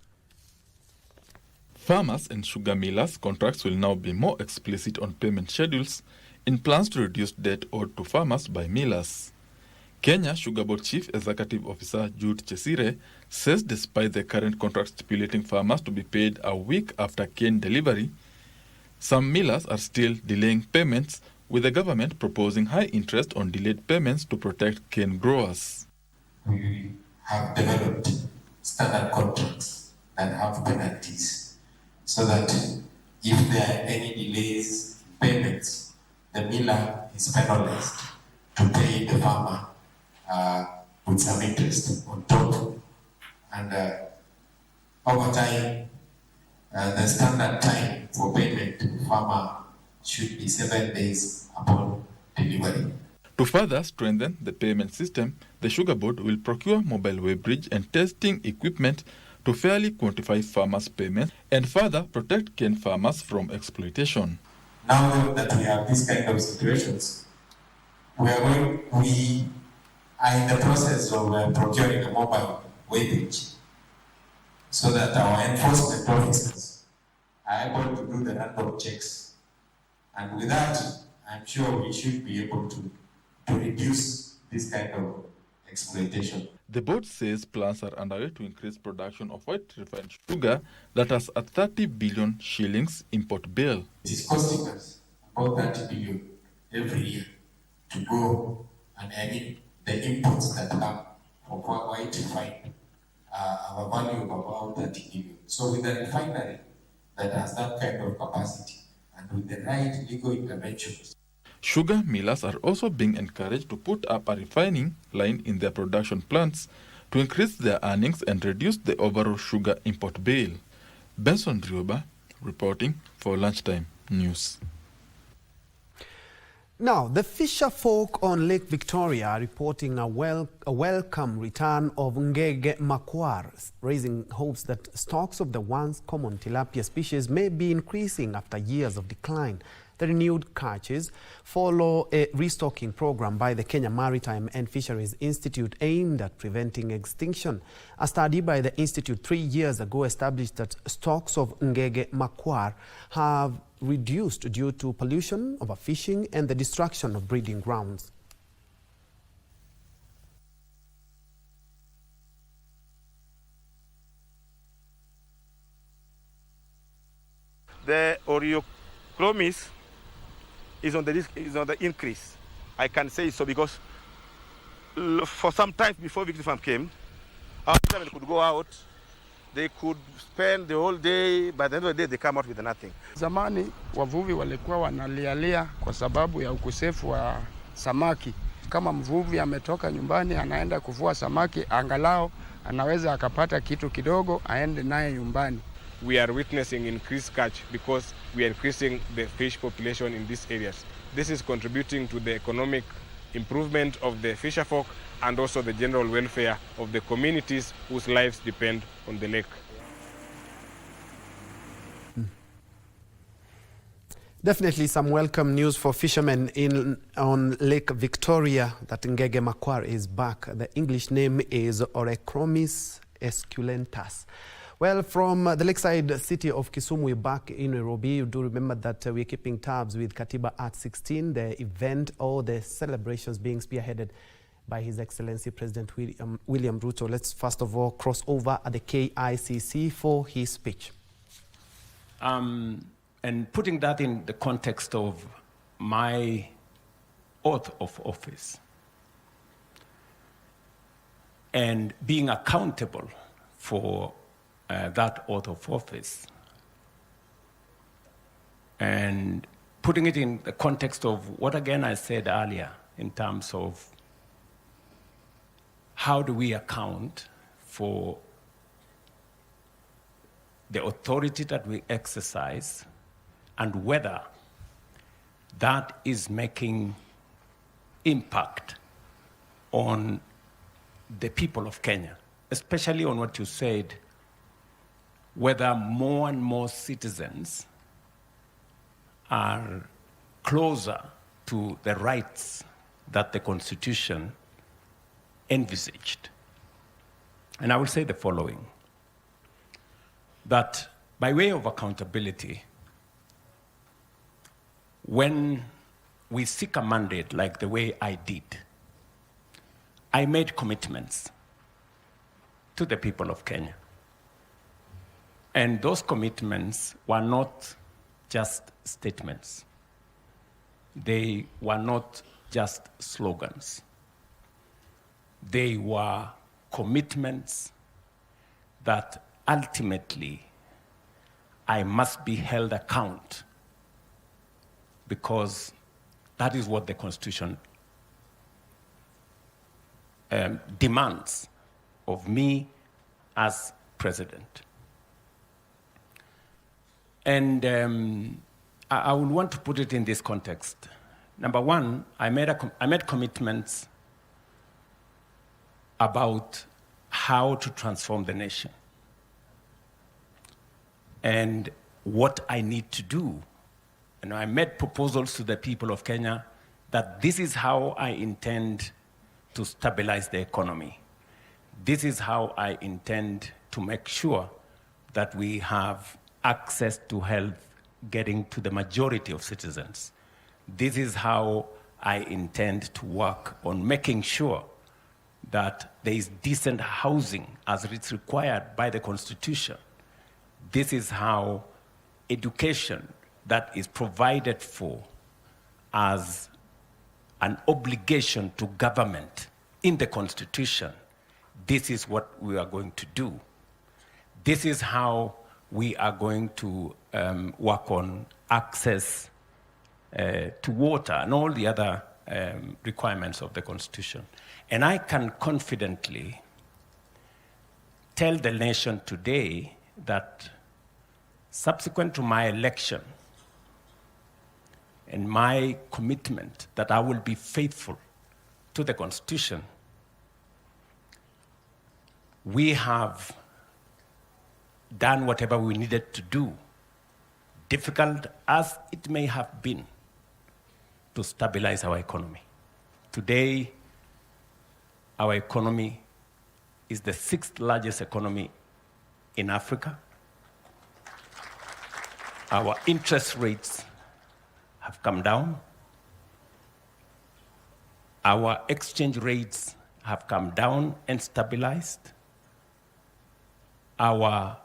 Farmers and sugar millers' contracts will now be more explicit on payment schedules in plans to reduce debt owed to farmers by millers. Kenya Sugar Board Chief Executive Officer Njue says despite the current contract stipulating farmers to be paid a week after cane delivery, some millers are still delaying payments, with the government proposing high interest on delayed payments to protect cane growers. We have developed standard contracts that have penalties, so that if there are any delays in payments, the miller is penalized to pay the farmer with some interest on top. And over time, the standard time for payment to farmer should be 7 days upon delivery. To further strengthen the payment system, the Sugar Board will procure mobile weighbridge and testing equipment to fairly quantify farmers' payments and further protect cane farmers from exploitation. Now that we have these kind of situations, we are in the process of procuring a mobile weighbridge, so that our enforcement officers are able to do the random checks. And with that, I'm sure we should be able to reduce this kind of exploitation. The board says plans are underway to increase production of white refined sugar that has a 30 billion shillings import bill. It is costing us about 30 billion every year to go, and I mean the imports that come from white refined have a value of about 30 billion. So with a refinery that has that kind of capacity, and with the right legal interventions, sugar millers are also being encouraged to put up a refining line in their production plants to increase their earnings and reduce the overall sugar import bill. Benson Njue reporting for Lunchtime News. Now, the fisher folk on Lake Victoria are reporting a welcome return of Njue makwar, raising hopes that stocks of the once common tilapia species may be increasing after years of decline. The renewed catches follow a restocking program by the Kenya Maritime and Fisheries Institute aimed at preventing extinction. A study by the institute 3 years ago established that stocks of Njue makwar have reduced due to pollution, overfishing, and the destruction of breeding grounds. The Oreochromis is on the increase. I can say so because for some time before Victory Farm came, our fishermen could go out, they could spend the whole day, by the end of the day they come out with nothing. Zamani wavuvi walikuwa wanalialia kwa sababu ya ukosefu wa samaki. kama mvuvi ametoka nyumbani anaenda kuvua samaki, angalau anaweza akapata kitu kidogo aende naye nyumbani. We are witnessing increased catch because we are increasing the fish population in these areas. This is contributing to the economic improvement of the fisherfolk and also the general welfare of the communities whose lives depend on the lake. Definitely some welcome news for fishermen on Lake Victoria that Njue Makwar is back. The English name is Orechromys esculentus. Well, from the lakeside city of Kisumu, we're back in Nairobi. You do remember that we're keeping tabs with Katiba at 16, the event or the celebrations being spearheaded by His Excellency President William Ruto. Let's first of all cross over at the KICC for his speech. And putting that in the context of my oath of office and being accountable for that oath of office, and putting it in the context of what again I said earlier in terms of how do we account for the authority that we exercise and whether that is making impact on the people of Kenya, especially on what you said, whether more and more citizens are closer to the rights that the Constitution envisaged. And I will say the following, that by way of accountability, when we seek a mandate like the way I did, I made commitments to the people of Kenya. And those commitments were not just statements. They were not just slogans. They were commitments that ultimately I must be held account, because that is what the Constitution demands of me as president. And I would want to put it in this context. Number one, I made commitments about how to transform the nation and what I need to do. And I made proposals to the people of Kenya that this is how I intend to stabilize the economy. This is how I intend to make sure that we have access to health getting to the majority of citizens. This is how I intend to work on making sure that there is decent housing as it's required by the Constitution. This is how education that is provided for as an obligation to government in the Constitution. This is what we are going to do. This is how we are going to work on access to water and all the other requirements of the Constitution. And I can confidently tell the nation today that subsequent to my election and my commitment that I will be faithful to the Constitution, we have done whatever we needed to do, difficult as it may have been, to stabilize our economy. Today, our economy is the 6th largest economy in Africa. Our interest rates have come down. Our exchange rates have come down and stabilized. Our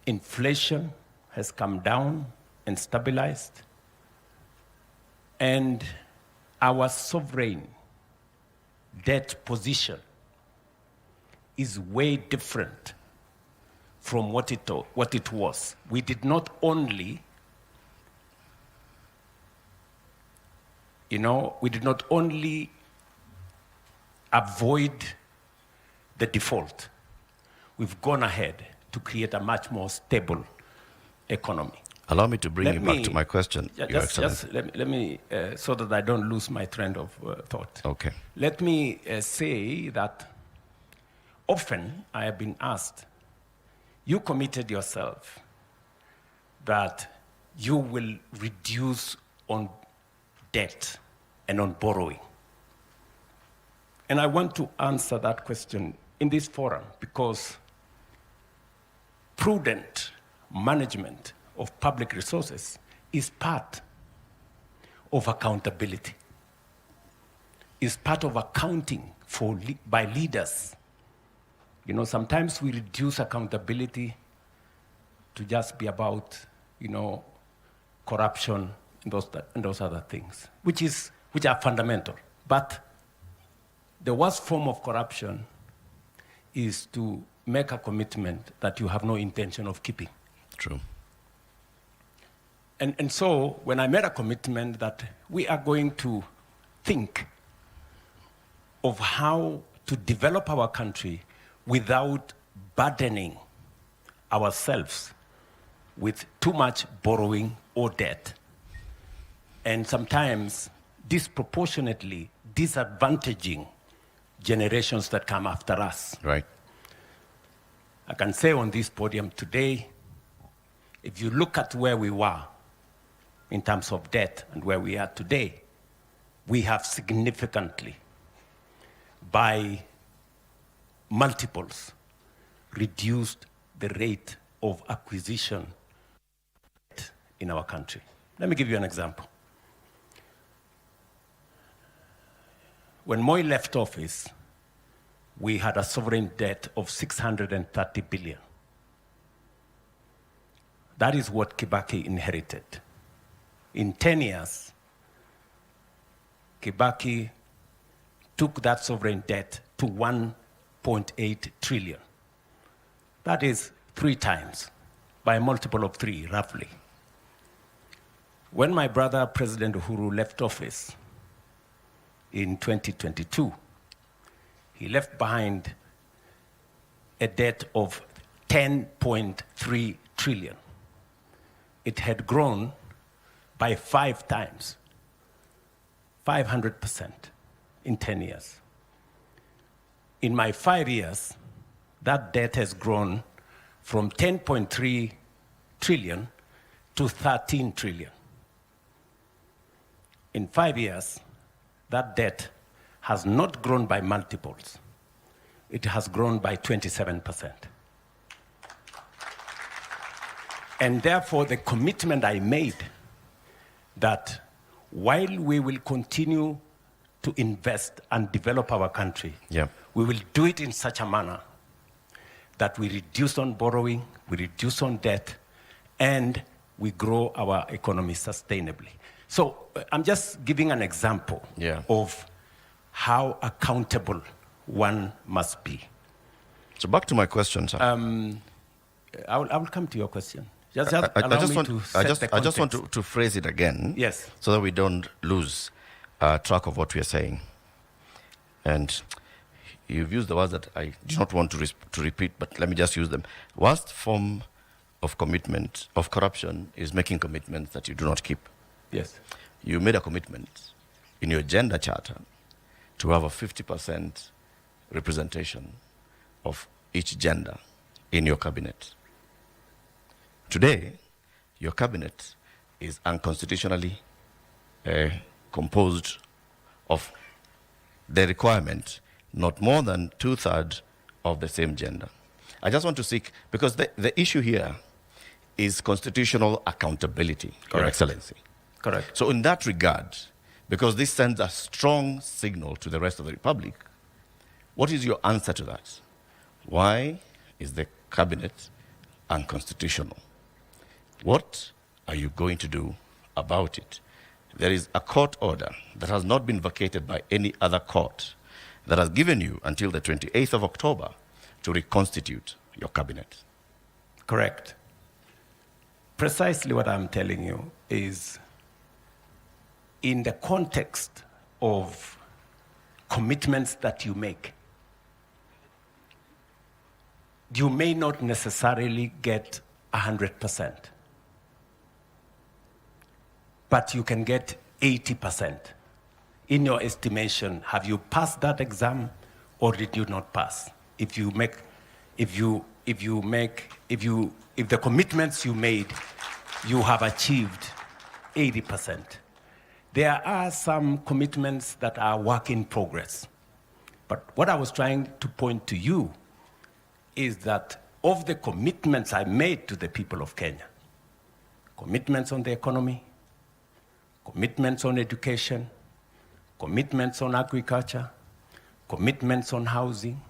inflation has come down and stabilized. And our sovereign debt position is way different from what it was. We did not only, avoid the default, we've gone ahead to create a much more stable economy. Allow me to bring you back to my question, Your Excellency. Let me so that I don't lose my trend of thought. Okay. Let me say that often I have been asked, you committed yourself that you will reduce on debt and on borrowing. And I want to answer that question in this forum because prudent management of public resources is part of accountability, is part of accounting for by leaders. You know, sometimes we reduce accountability to just be about, you know, corruption and those other things, which are fundamental. But the worst form of corruption is to make a commitment that you have no intention of keeping. True. And so when I made a commitment that we are going to think of how to develop our country without burdening ourselves with too much borrowing or debt, and sometimes disproportionately disadvantaging generations that come after us. Right. I can say on this podium today, if you look at where we were in terms of debt and where we are today, we have significantly, by multiples, reduced the rate of acquisition in our country. Let me give you an example. When Moi left office, we had a sovereign debt of 630 billion. That is what Kibaki inherited. In 10 years, Kibaki took that sovereign debt to 1.8 trillion. That is 3 times, by a multiple of 3, roughly. When my brother, President Uhuru, left office in 2022, he left behind a debt of 10.3 trillion. It had grown by 5 times, 500% in 10 years. In my 5 years, that debt has grown from 10.3 trillion to 13 trillion. In 5 years, that debt has not grown by multiples. It has grown by 27%. And therefore, the commitment I made that while we will continue to invest and develop our country, we will do it in such a manner that we reduce on borrowing, we reduce on debt, and we grow our economy sustainably. So I'm just giving an example of how accountable one must be. So back to my question, sir. I will come to your question. I just want to phrase it again, so that we don't lose track of what we are saying. And you've used the words that I do not want to repeat, but let me just use them. Worst form of commitment, of corruption, is making commitments that you do not keep. Yes. You made a commitment in your gender charter to have a 50% representation of each gender in your cabinet. Today, your cabinet is unconstitutionally composed of the requirement not more than 2/3 of the same gender. I just want to seek, because the issue here is constitutional accountability, Your Excellency. Correct. So in that regard, because this sends a strong signal to the rest of the Republic, what is your answer to that? Why is the cabinet unconstitutional? What are you going to do about it? There is a court order that has not been vacated by any other court that has given you until the 28th of October to reconstitute your cabinet. Correct. Precisely what I'm telling you is, in the context of commitments that you make. You may not necessarily get 100%, but you can get 80%. In your estimation, have you passed that exam or did you not pass? If the commitments you made, you have achieved 80%. There are some commitments that are work in progress. But what I was trying to point to you is that of the commitments I made to the people of Kenya, commitments on the economy, commitments on education, commitments on agriculture, commitments on housing,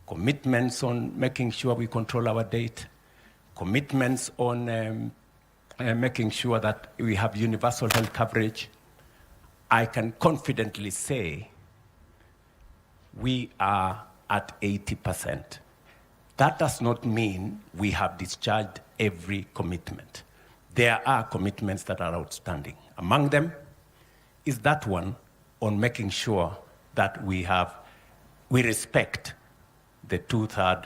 commitments on making sure we control our debt, commitments on making sure that we have universal health coverage, I can confidently say we are at 80%. That does not mean we have discharged every commitment. There are commitments that are outstanding. Among them is that one on making sure that we respect the 2/3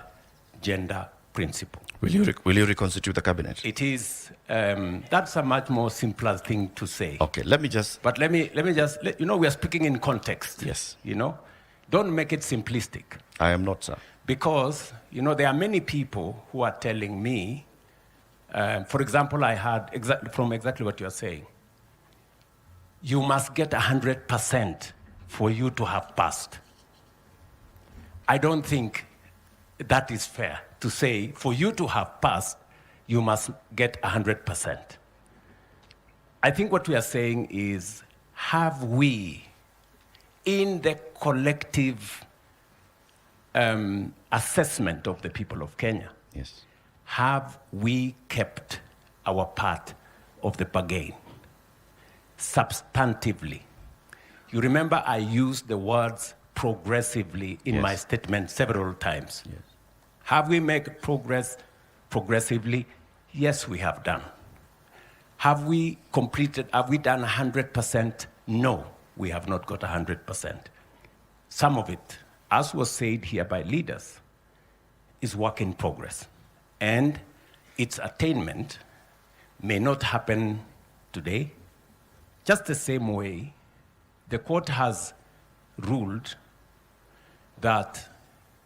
gender principle. Will you reconstitute the cabinet? It is, that's a much more simpler thing to say. Okay, let me just... But let me just, we are speaking in context. Yes. Don't make it simplistic. I am not, sir. Because, there are many people who are telling me, for example, I heard from exactly what you are saying, you must get 100% for you to have passed. I don't think that is fair to say, for you to have passed, you must get 100%. I think what we are saying is, have we, in the collective assessment of the people of Kenya, yes, have we kept our part of the bargain substantively? You remember I used the words progressively in my statement several times. Yes. Have we made progress progressively? Yes, we have done. Have we done 100%? No, we have not got 100%. Some of it, as was said here by leaders, is work in progress. And its attainment may not happen today. Just the same way, the court has ruled that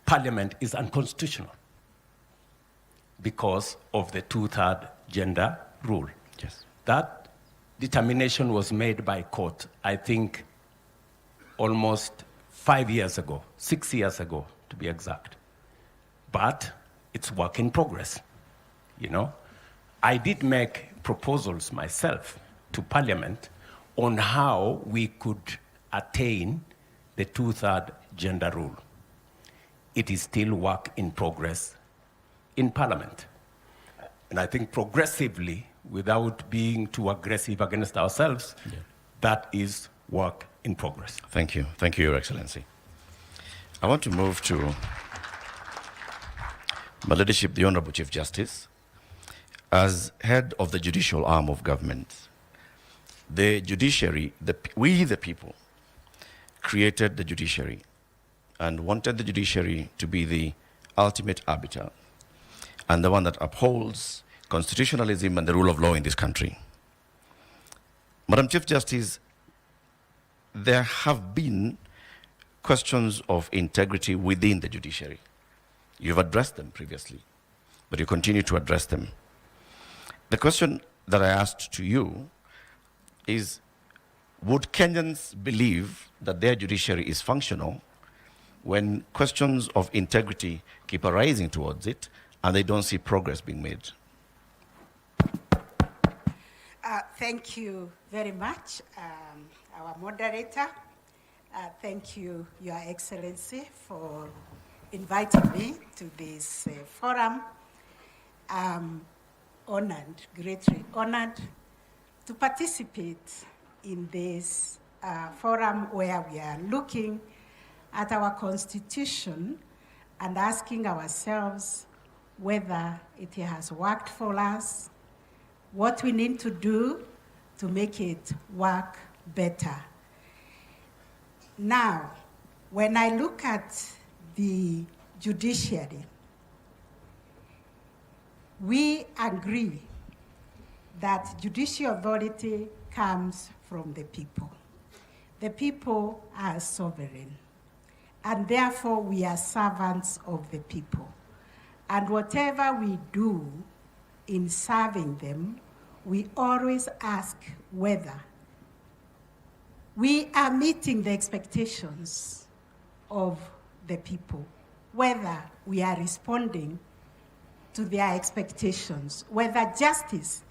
Parliament is unconstitutional because of the 2/3 gender rule. Yes. That determination was made by court, I think, almost 5 years ago, 6 years ago, to be exact. But it's work in progress, I did make proposals myself to Parliament on how we could attain the 2/3 gender rule. It is still work in progress in Parliament. And I think progressively, without being too aggressive against ourselves, that is work in progress. Thank you. Thank you, Your Excellency. I want to move to my leadership, the Honorable Chief Justice. As head of the judicial arm of government, the judiciary, we the people, created the judiciary and wanted the judiciary to be the ultimate arbiter and the one that upholds constitutionalism and the rule of law in this country. Madam Chief Justice, there have been questions of integrity within the judiciary. You've addressed them previously, but you continue to address them. The question that I asked to you is, would Kenyans believe that their judiciary is functional when questions of integrity keep arising towards it and they don't see progress being made? Thank you very much, our moderator. Thank you, Your Excellency, for inviting me to this forum. I'm honored, greatly honored, to participate in this forum where we are looking at our Constitution and asking ourselves whether it has worked for us, what we need to do to make it work better. Now, When I look at the judiciary, we agree that judicial authority comes from the people. The people are sovereign, and therefore we are servants of the people. And whatever we do in serving them, we always ask whether we are meeting the expectations of the people, whether we are responding to their expectations, whether justice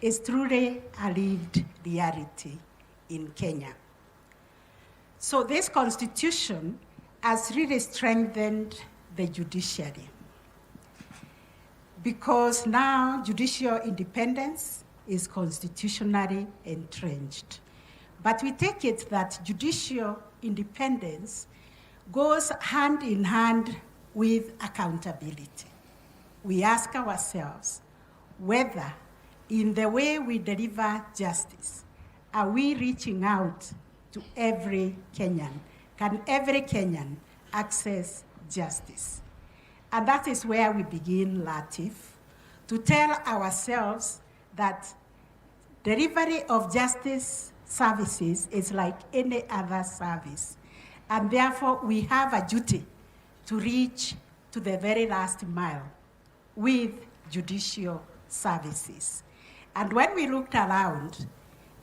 is truly a lived reality in Kenya. So this constitution has really strengthened the judiciary, because now judicial independence is constitutionally entrenched. But we take it that judicial independence goes hand in hand with accountability. We ask ourselves whether in the way we deliver justice, are we reaching out to every Kenyan? Can every Kenyan access justice? And that is where we begin, Latif, to tell ourselves that delivery of justice services is like any other service. And therefore, we have a duty to reach to the very last mile with judicial services. And when we looked around,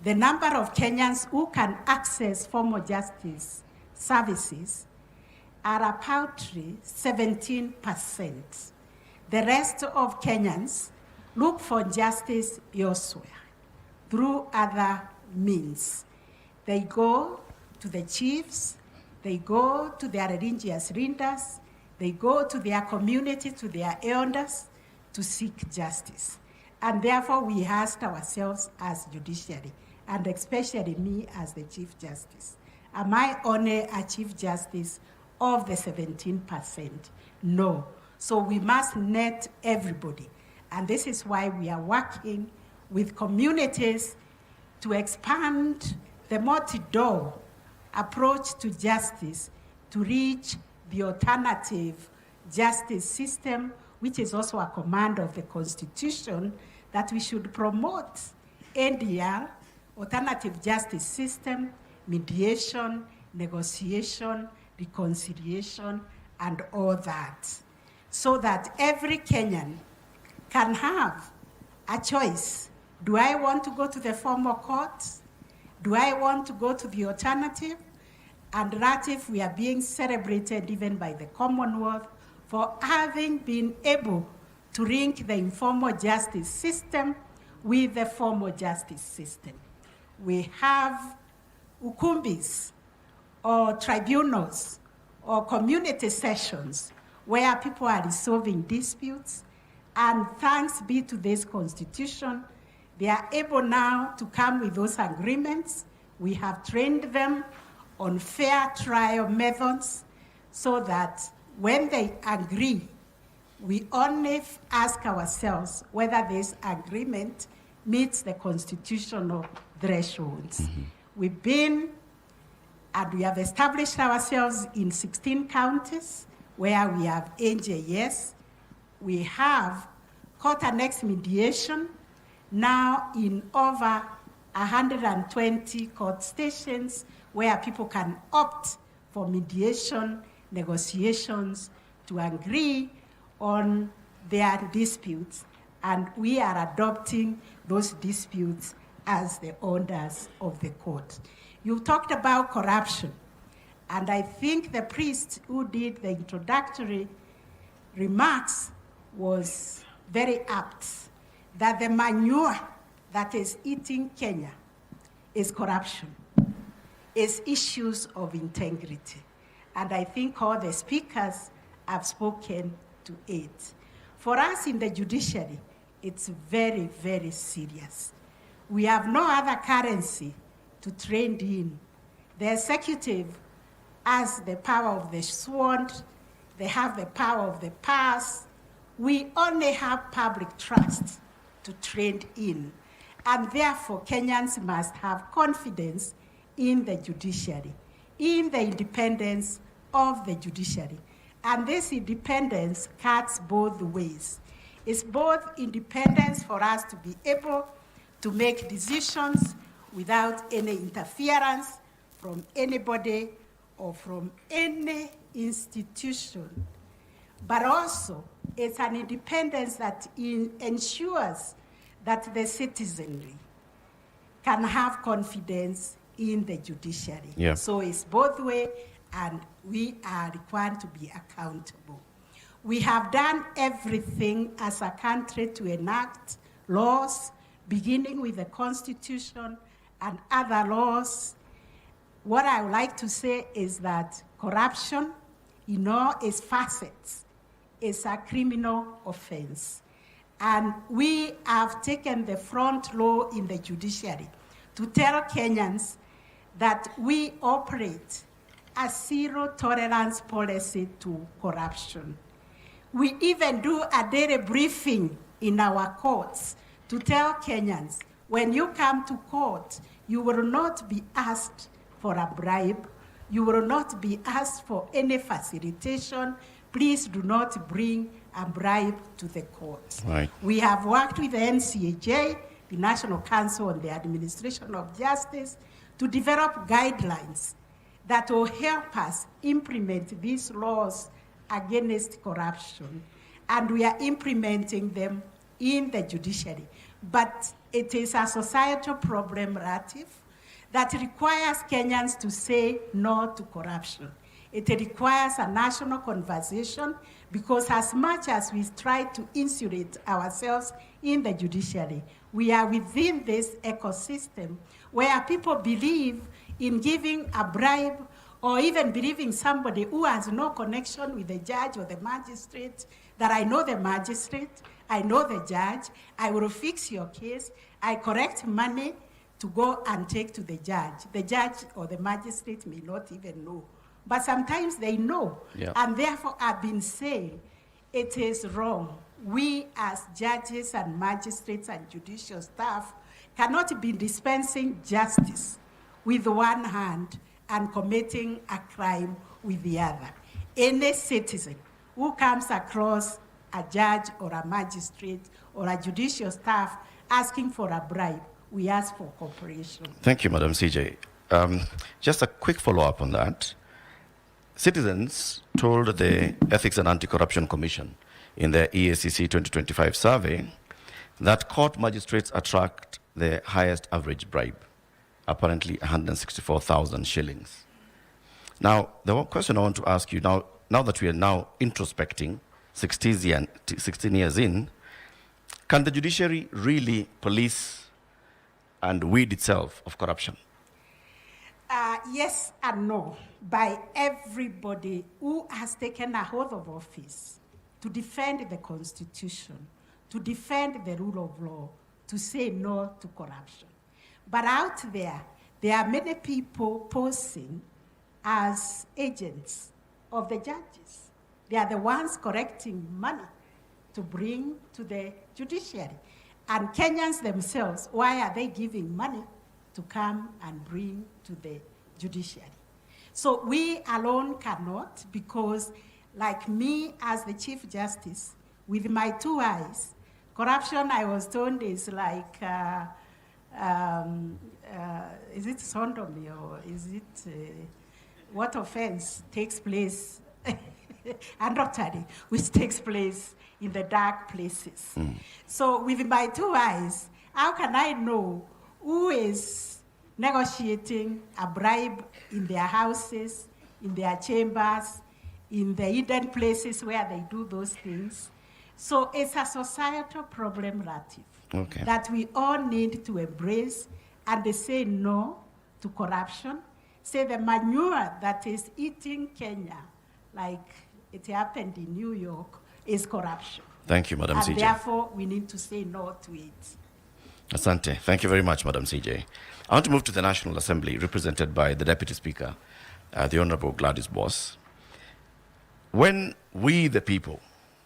the number of Kenyans who can access formal justice services are a paltry 17%. The rest of Kenyans look for justice elsewhere through other means. They go to the chiefs, they go to their religious leaders, they go to their community, to their elders to seek justice. And therefore we asked ourselves as judiciary, and especially me as the Chief Justice, am I only a Chief Justice of the 17%? No. So we must net everybody. And this is why we are working with communities to expand the multi-door approach to justice to reach the alternative justice system, which is also a command of the Constitution, that we should promote NDR, alternative justice system, mediation, negotiation, reconciliation, and all that, so that every Kenyan can have a choice. Do I want to go to the formal court? Do I want to go to the alternative? And Latif, we are being celebrated even by the Commonwealth for having been able to link the informal justice system with the formal justice system. We have ukumbis or tribunals or community sessions where people are resolving disputes, and thanks be to this constitution, they are able now to come with those agreements. We have trained them on fair trial methods so that when they agree, we only ask ourselves whether this agreement meets the constitutional thresholds. Mm-hmm. We've been, and we have established ourselves in 16 counties where we have NJS. We have court-annexed mediation now in over 120 court stations where people can opt for mediation, negotiations, to agree on their disputes, and we are adopting those disputes as the orders of the court. You talked about corruption, and I think the priest who did the introductory remarks was very apt, that the manure that is eating Kenya is corruption, is issues of integrity. And I think all the speakers have spoken to it. For us in the judiciary, it's very, very serious. We have no other currency to trade in. The executive has the power of the sword, they have the power of the purse. We only have public trust to trade in. And therefore, Kenyans must have confidence in the judiciary, in the independence of the judiciary. And this independence cuts both ways. It's both independence for us to be able to make decisions without any interference from anybody or from any institution, but also it's an independence that ensures that the citizenry can have confidence in the judiciary. Yeah. So it's both ways, and we are required to be accountable. We have done everything as a country to enact laws, beginning with the Constitution and other laws. What I would like to say is that corruption, in all its facets, is a criminal offense. And we have taken the front row in the judiciary to tell Kenyans that we operate a zero tolerance policy to corruption. We even do a daily briefing in our courts to tell Kenyans, when you come to court, you will not be asked for a bribe. You will not be asked for any facilitation. Please do not bring a bribe to the court. Right. We have worked with the NCAJ, the National Council on the Administration of Justice, to develop guidelines that will help us implement these laws against corruption. And we are implementing them in the judiciary. But it is a societal problem, Ratif, that requires Kenyans to say no to corruption. It requires a national conversation, because as much as we try to insulate ourselves in the judiciary, we are within this ecosystem where people believe in giving a bribe, or even believing somebody who has no connection with the judge or the magistrate, that I know the magistrate, I know the judge, I will fix your case, I correct money to go and take to the judge. The judge or the magistrate may not even know, but sometimes they know. Yeah. And therefore I've been saying it is wrong. We as judges and magistrates and judicial staff cannot be dispensing justice with one hand and committing a crime with the other. Any citizen who comes across a judge or a magistrate or a judicial staff asking for a bribe, we ask for cooperation. Thank you, Madam CJ. Just a quick follow-up on that. Citizens told the Ethics and Anti-Corruption Commission in their EACC 2025 survey that court magistrates attract the highest average bribe, apparently 164,000 shillings. Now, the one question I want to ask you, now that we are now introspecting 16 years in, can the judiciary really police and weed itself of corruption? Yes and no, by everybody who has taken a hold of office to defend the Constitution, to defend the rule of law, to say no to corruption. But out there are many people posing as agents of the judges. They are the ones collecting money to bring to the judiciary. And Kenyans themselves, why are they giving money to come and bring to the judiciary? So we alone cannot, because like me as the Chief Justice, with my 2 eyes, corruption, I was told, is like, is it sodomy, or is it, what offense takes place, adultery, which takes place in the dark places. So with my 2 eyes, how can I know who is negotiating a bribe in their houses, in their chambers, in the hidden places where they do those things? So it's a societal problem, Ratif, that we all need to embrace and say no to corruption. Say the manure that is eating Kenya, like it happened in New York, is corruption. Thank you, Madam CJ. And therefore, we need to say no to it. Asante. Thank you very much, Madam CJ. I want to move to the National Assembly, represented by the Deputy Speaker, the Honorable Gladys Boss. When we, the people,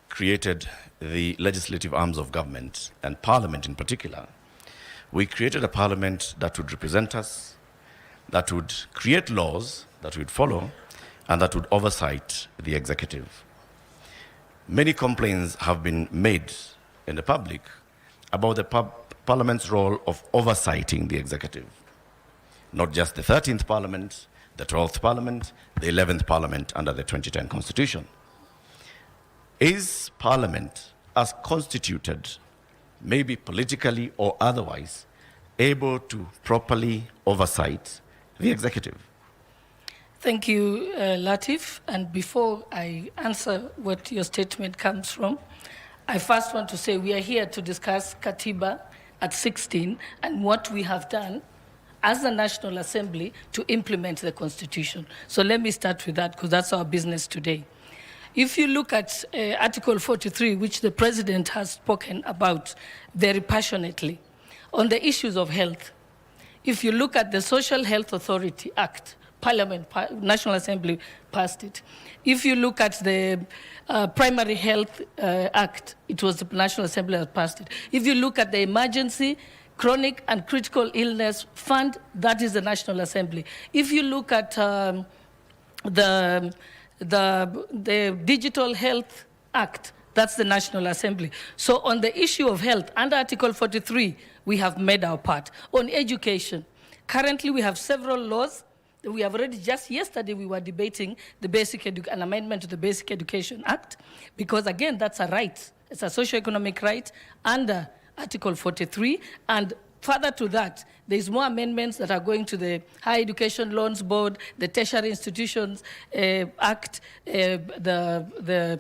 created the legislative arms of government, and Parliament in particular, we created a Parliament that would represent us, that would create laws that we'd follow, and that would oversight the executive. Many complaints have been made in the public about the Parliament's role of oversighting the executive. Not just the 13th Parliament, the 12th Parliament, the 11th Parliament under the 2010 Constitution. Is Parliament, as constituted, maybe politically or otherwise, able to properly oversight the executive? Thank you, Latif. And before I answer what your statement comes from, I first want to say we are here to discuss Katiba at 16 and what we have done as the National Assembly to implement the Constitution. So let me start with that, because that's our business today. If you look at Article 43, which the President has spoken about very passionately, on the issues of health, if you look at the Social Health Authority Act, Parliament, National Assembly passed it. If you look at the Primary Health Act, it was the National Assembly that passed it. If you look at the Emergency, Chronic and Critical Illness Fund, that is the National Assembly. If you look at the Digital Health Act, that's the National Assembly. So on the issue of health, under Article 43, we have made our part. On education, currently we have several laws. We have already, just yesterday, we were debating the an amendment to the Basic Education Act, because again, that's a right. It's a socio-economic right under Article 43, and further to that, there's more amendments that are going to the Higher Education Loans Board, the Tertiary Institutions Act, the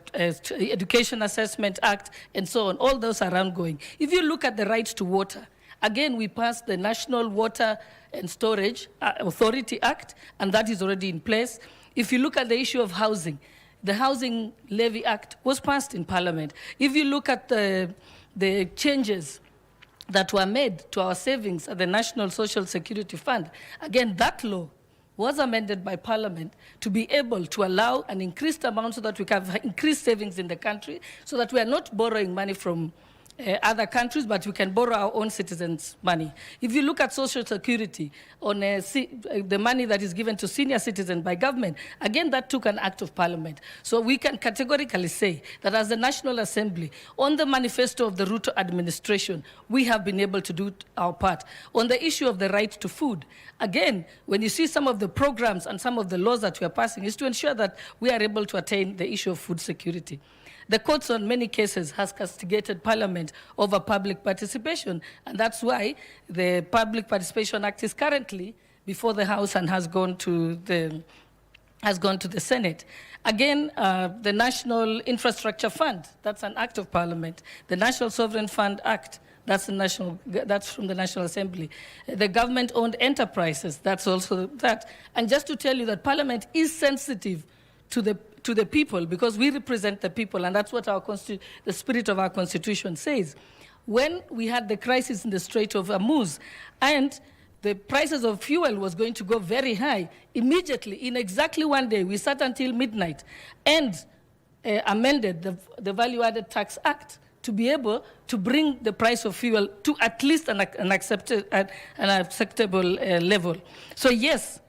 Education Assessment Act, and so on. All those are ongoing. If you look at the right to water, again, we passed the National Water and Storage Authority Act, and that is already in place. If you look at the issue of housing, the Housing Levy Act was passed in Parliament. If you look at the changes that were made to our savings at the National Social Security Fund, again, that law was amended by Parliament to be able to allow an increased amount so that we can have increased savings in the country, so that we are not borrowing money from other countries, but we can borrow our own citizens' money. If you look at Social Security, on the money that is given to senior citizens by government, again, that took an act of Parliament. So we can categorically say that as the National Assembly, on the manifesto of the Ruto administration, we have been able to do our part. On the issue of the right to food, again, when you see some of the programs and some of the laws that we are passing, is to ensure that we are able to attain the issue of food security. The courts on many cases has castigated Parliament over public participation, and that's why the Public Participation Act is currently before the House and has gone to the Senate. Again, the National Infrastructure Fund, that's an act of Parliament. The National Sovereign Fund Act, that's from the National Assembly. The government-owned enterprises, that's also that. And just to tell you that Parliament is sensitive to the people, because we represent the people, and that's what the spirit of our Constitution says. When we had the crisis in the Strait of Hormuz, and the prices of fuel was going to go very high, immediately, in exactly one day, we sat until midnight and amended the Value-Added Tax Act to be able to bring the price of fuel to at least an acceptable level. So yes,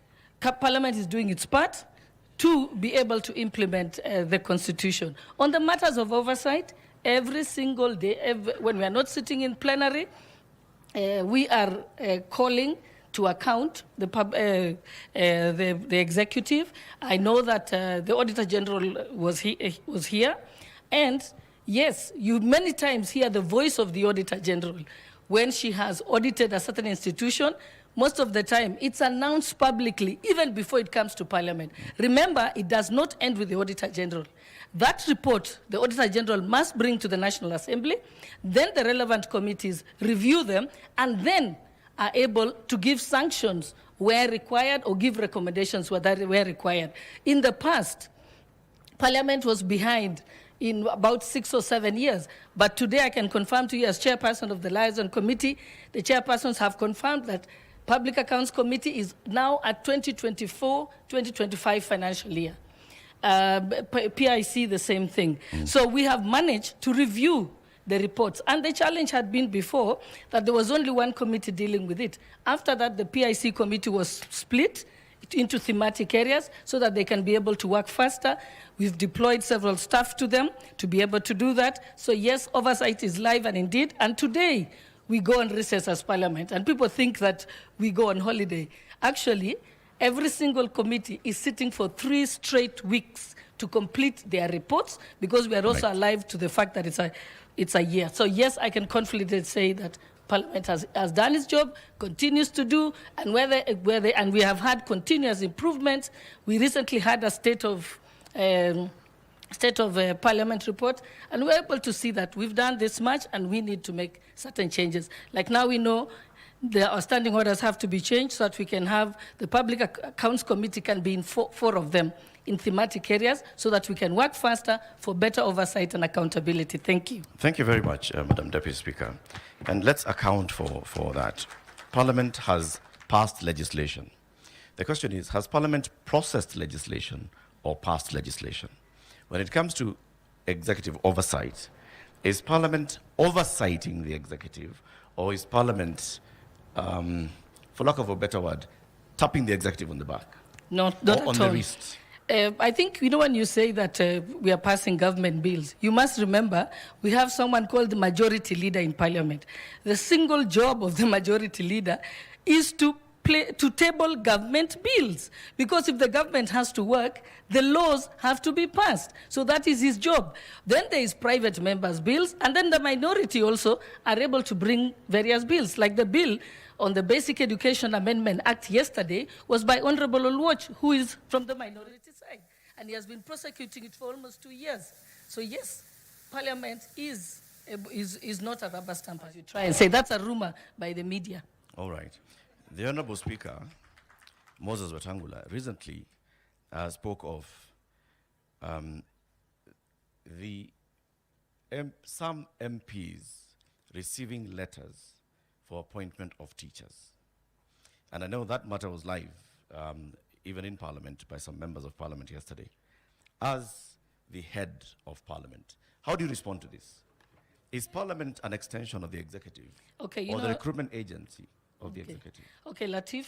Parliament is doing its part to be able to implement the Constitution. On the matters of oversight, every single day, when we are not sitting in plenary, we are calling to account the executive. I know that the Auditor General was here, and yes, you many times hear the voice of the Auditor General when she has audited a certain institution. Most of the time, it's announced publicly, even before it comes to Parliament. Remember, it does not end with the Auditor General. That report, the Auditor General must bring to the National Assembly, then the relevant committees review them, and then are able to give sanctions where required or give recommendations where required. In the past, Parliament was behind in about 6 or 7 years. But today I can confirm to you as chairperson of the Liaison Committee, the chairpersons have confirmed that Public Accounts Committee is now at 2024-2025 financial year. PIC, the same thing. So we have managed to review the reports. And the challenge had been before that there was only one committee dealing with it. After that, the PIC committee was split into thematic areas so that they can be able to work faster. We've deployed several staff to them to be able to do that. So yes, oversight is live and indeed, and today we go on recess as Parliament, and people think that we go on holiday. Actually, every single committee is sitting for 3 straight weeks to complete their reports, because we are also alive to the fact that it's a year. So yes, I can confidently say that Parliament has done its job, continues to do, and and we have had continuous improvements. We recently had a state of Parliament report, and we're able to see that we've done this much and we need to make certain changes. Like now we know the outstanding orders have to be changed so that we can have the Public Accounts Committee can be in four of them in thematic areas so that we can work faster for better oversight and accountability. Thank you. Thank you very much, Madam Deputy Speaker. And let's account for that. Parliament has passed legislation. The question is, has Parliament processed legislation or passed legislation? When it comes to executive oversight, is Parliament oversighting the executive, or is Parliament, for lack of a better word, tapping the executive on the back? Not at all. On the wrist? I think, when you say that we are passing government bills, you must remember we have someone called the majority leader in Parliament. The single job of the majority leader is to table government bills, because if the government has to work, the laws have to be passed. So that is his job. Then there is private members' bills, and then the minority also are able to bring various bills, like the bill on the Basic Education Amendment Act yesterday was by Honorable Olwoch, who is from the minority side, and he has been prosecuting it for almost 2 years. So yes, Parliament is not a rubber stamp, as you try and say. That's a rumor by the media. All right. The Honorable Speaker, Moses Wetangula, recently spoke of some MPs receiving letters for appointment of teachers. And I know that matter was live, even in Parliament, by some members of Parliament yesterday. As the head of Parliament, how do you respond to this? Is Parliament an extension of the executive, or the recruitment agency of the executive? Okay, Latif,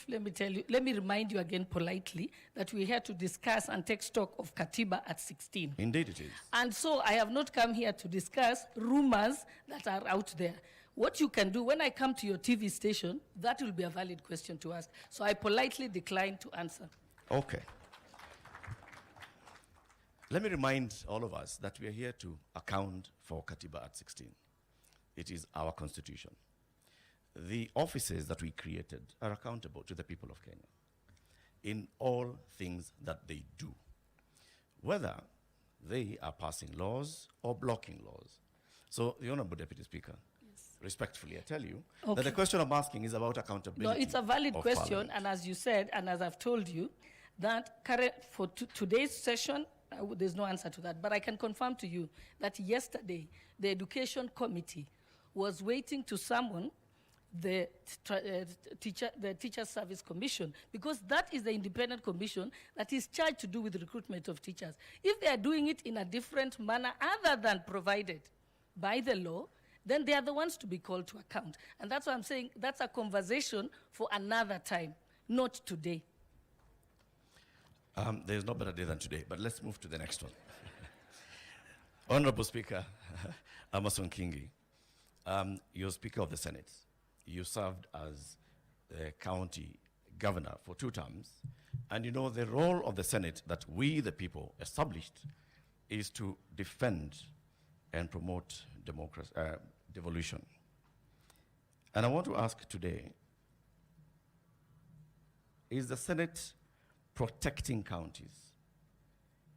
let me remind you again politely that we're here to discuss and take stock of Katiba at 16. Indeed it is. And so I have not come here to discuss rumors that are out there. What you can do, when I come to your TV station, that will be a valid question to ask. So I politely decline to answer. Okay. Let me remind all of us that we are here to account for Katiba at 16. It is our constitution. The offices that we created are accountable to the people of Kenya in all things that they do, whether they are passing laws or blocking laws. So, the Honorable Deputy Speaker, respectfully, I tell you that the question I'm asking is about accountability. No, it's a valid question, Parliament. and as you said, and as I've told you, that for today's session, there's no answer to that. But I can confirm to you that yesterday, the Education Committee was waiting to summon the Teacher Service Commission, because that is the independent commission that is charged to do with recruitment of teachers. If they are doing it in a different manner other than provided by the law, then they are the ones to be called to account. And that's why I'm saying that's a conversation for another time, not today. There's no better day than today, but let's move to the next one. Honorable Speaker, Amason Kingi, you're Speaker of the Senate. You served as the county governor for 2 terms, and you know the role of the Senate that we, the people, established is to defend and promote democracy, devolution. And I want to ask today, is the Senate protecting counties?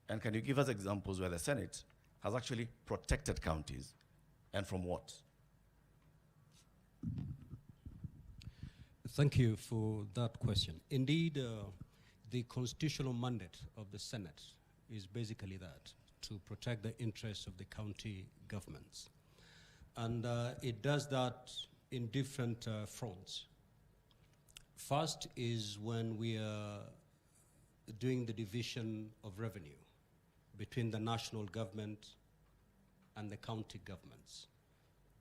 And can you give us examples where the Senate has actually protected counties, and from what? Thank you for that question. Indeed, the constitutional mandate of the Senate is basically that, to protect the interests of the county governments. And it does that in different fronts. First is when we are doing the division of revenue between the national government and the county governments.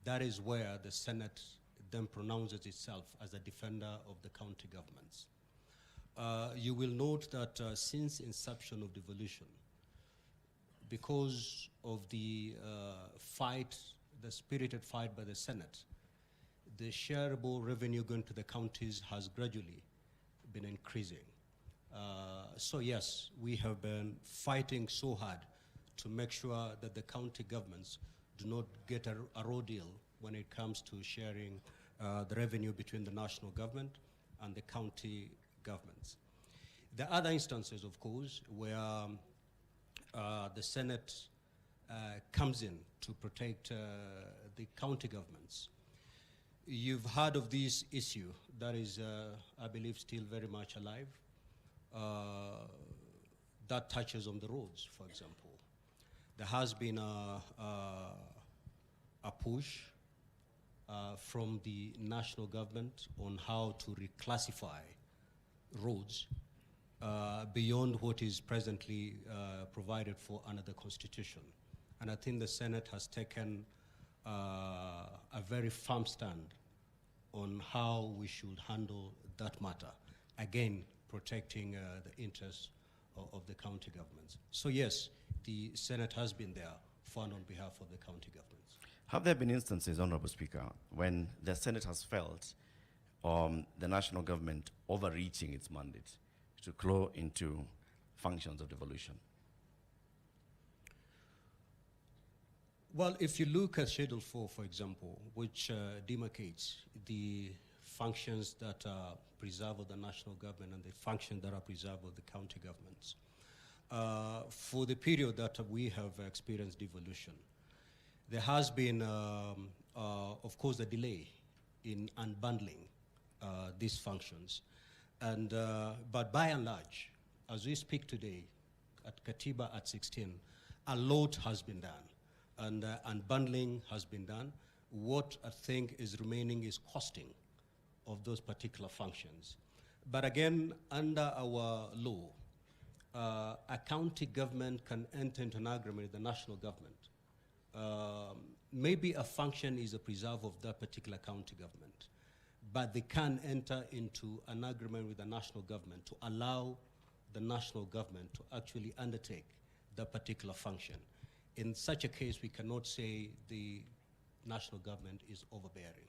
That is where the Senate then pronounces itself as a defender of the county governments. you will note that since inception of devolution, because of the fight, the spirited fight by the Senate, the shareable revenue going to the counties has gradually been increasing. So yes, we have been fighting so hard to make sure that the county governments do not get a raw deal when it comes to sharing the revenue between the national government and the county governments. There are other instances, of course, where the Senate comes in to protect the county governments. You've heard of this issue that is, I believe, still very much alive. That touches on the roads, for example. There has been a push from the national government on how to reclassify roads beyond what is presently provided for under the Constitution. And I think the Senate has taken a very firm stand on how we should handle that matter, again, protecting the interests of the county governments. So yes, the Senate has been there fund on behalf of the county governments. Have there been instances, Honorable Speaker, when the Senate has felt the national government overreaching its mandate to claw into functions of devolution? Well, if you look at Schedule 4, for example, which demarcates the functions that are preserved of the national government and the functions that are preserved of the county governments, for the period that we have experienced devolution, there has been, of course, a delay in unbundling these functions. And, but by and large, as we speak today, at Katiba at 16, a lot has been done. And unbundling has been done. What I think is remaining is costing of those particular functions. But again, under our law, a county government can enter into an agreement with the national government. Maybe a function is a preserve of that particular county government, but they can enter into an agreement with the national government to allow the national government to actually undertake that particular function. In such a case, we cannot say the national government is overbearing.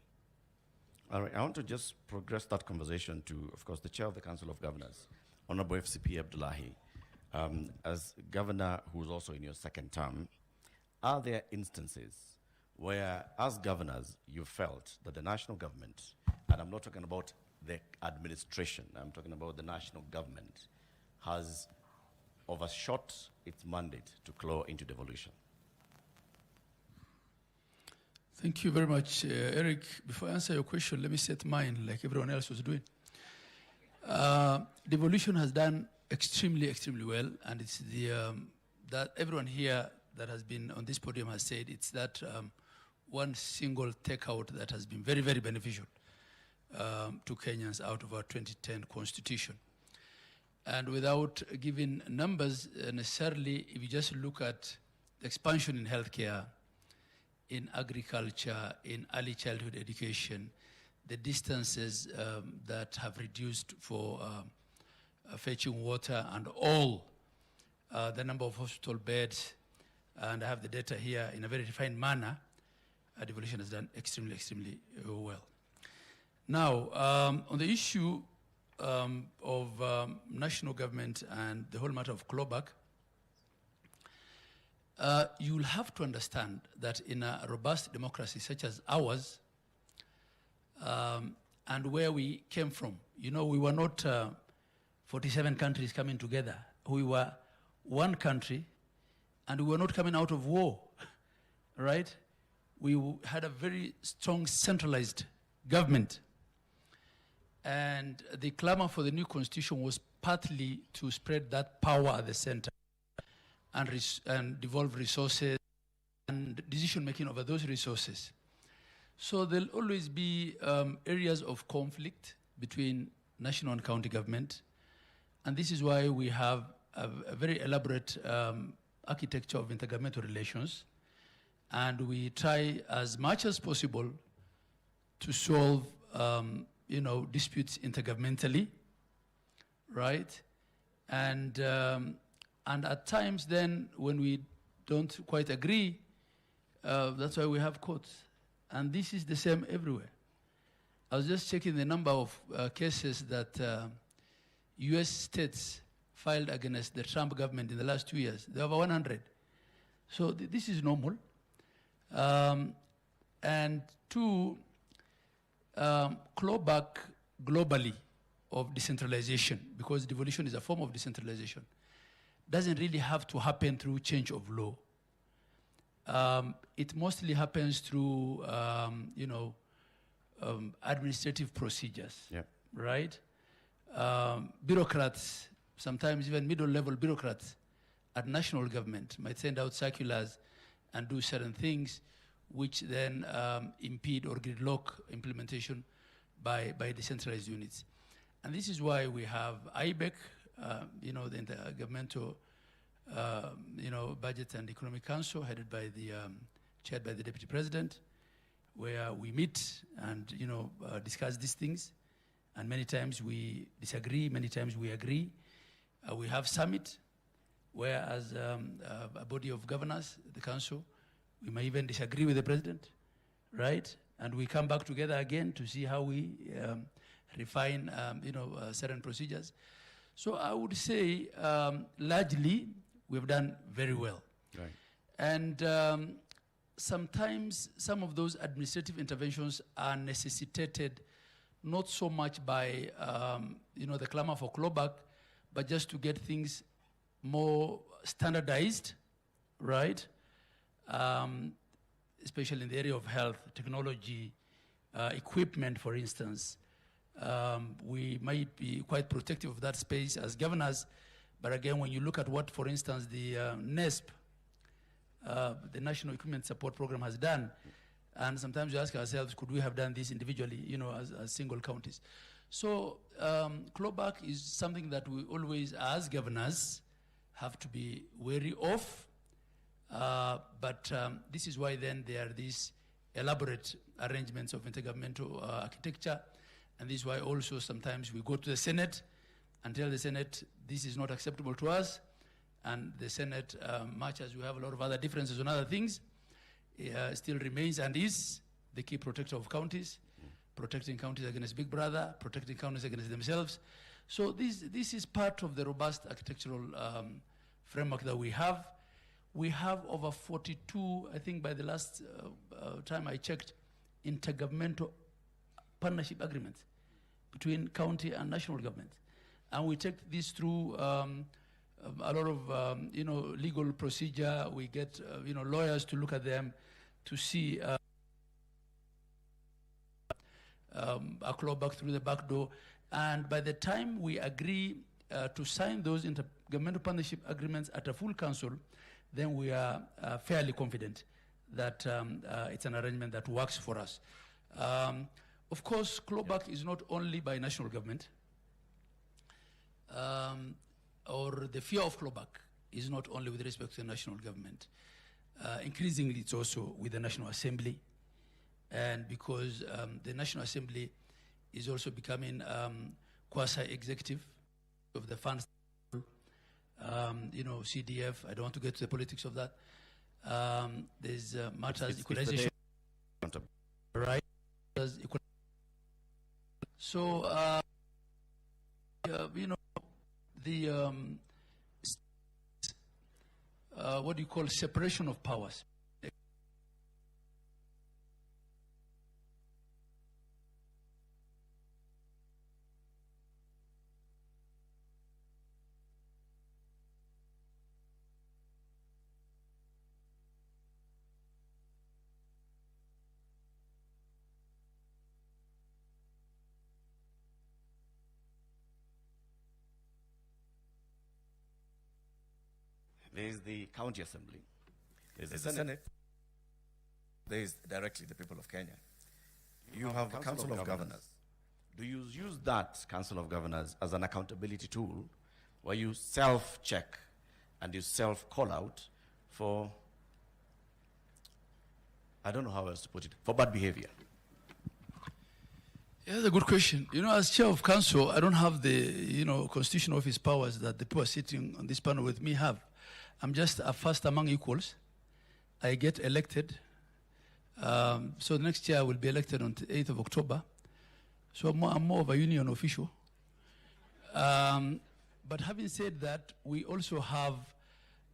All right, I want to just progress that conversation to, of course, the Chair of the Council of Governors, Honorable FCP Abdullahi. As governor who's also in your second term, are there instances where, as governors, you felt that the national government, and I'm not talking about the administration, I'm talking about the national government, has overshot its mandate to claw into devolution? Thank you very much, Eric. Before I answer your question, let me set mine like everyone else was doing. Devolution has done extremely well, and it's the, that everyone here that has been on this podium has said it's that one single takeout that has been very beneficial to Kenyans out of our 2010 constitution. And without giving numbers necessarily, if you just look at the expansion in healthcare, in agriculture, in early childhood education, the distances that have reduced for fetching water, and all the number of hospital beds, and I have the data here in a very refined manner, devolution has done extremely well. Now, on the issue of national government and the whole matter of clawback, you'll have to understand that in a robust democracy such as ours, and where we came from, you know, we were not 47 countries coming together. We were one country, and we were not coming out of war, right? We had a very strong centralized government. And the clamor for the new constitution was partly to spread that power at the center and devolve resources and decision-making over those resources. So there'll always be areas of conflict between national and county government. And this is why we have a very elaborate architecture of intergovernmental relations. And we try as much as possible to solve you know, disputes intergovernmentally, right? And at times then when we don't quite agree, that's why we have courts. And this is the same everywhere. I was just checking the number of cases that US states filed against the Trump government in the last 2 years. There are over 100. So this is normal. And two, clawback globally of decentralization, because devolution is a form of decentralization, doesn't really have to happen through change of law. It mostly happens through, administrative procedures, right? Bureaucrats, sometimes even middle-level bureaucrats at national government might send out circulars and do certain things which then impede or gridlock implementation by decentralized units. And this is why we have IBEC, the Intergovernmental Budget and Economic Council, headed by chaired by the Deputy President, where we meet and discuss these things. And many times we disagree, many times we agree. We have summit, where as a body of governors, the council, we may even disagree with the president, right? And we come back together again to see how we refine, certain procedures. So I would say, largely, we've done very well. Right. And sometimes some of those administrative interventions are necessitated not so much by, the clamor for clawback, but just to get things more standardized, right? Especially in the area of health, technology, equipment, for instance. We might be quite protective of that space as governors, but again, when you look at what, for instance, the NESP, the National Equipment Support Program, has done, and sometimes we ask ourselves, could we have done this individually, as single counties? So clawback is something that we always, as governors, have to be wary of. But this is why then there are these elaborate arrangements of intergovernmental architecture. And this is why also sometimes we go to the Senate and tell the Senate, this is not acceptable to us. And the Senate, much as we have a lot of other differences on other things, still remains and is the key protector of counties, protecting counties against Big Brother, protecting counties against themselves. So this is part of the robust architectural framework that we have. We have over 42, I think by the last time I checked, intergovernmental partnership agreements between county and national government. And we take this through a lot of, legal procedure. We get, lawyers to look at them to see a clawback through the back door. And by the time we agree to sign those intergovernmental partnership agreements at a full council, then we are fairly confident that it's an arrangement that works for us. Of course, clawback is not only by national government, or the fear of clawback is not only with respect to the national government. Increasingly, it's also with the National Assembly. And because the National Assembly is also becoming quasi-executive of the funds, CDF, I don't want to get to the politics of that. There's matters, equalization, right? So, what do you call separation of powers? There is the county assembly, there is the Senate, there is directly the people of Kenya. You have a council of governors. Do you use that council of governors as an accountability tool where you self-check and you self-call out for, I don't know how else to put it, for bad behavior? Yeah, that's a good question. You know, as chair of council, I don't have the, constitutional office powers that the people sitting on this panel with me have. I'm just a first among equals. I get elected. So next year I will be elected on the 8th of October. So I'm more of a union official. But having said that, we also have,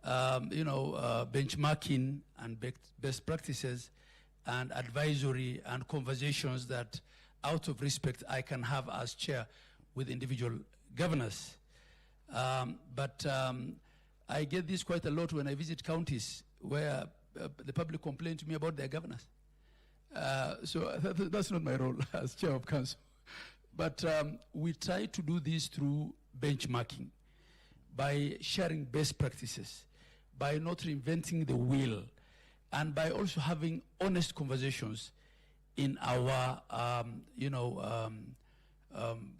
benchmarking and best practices and advisory and conversations that, out of respect, I can have as chair with individual governors. But I get this quite a lot when I visit counties where the public complain to me about their governors. So that's not my role as chair of council. But we try to do this through benchmarking, by sharing best practices, by not reinventing the wheel, and by also having honest conversations in our,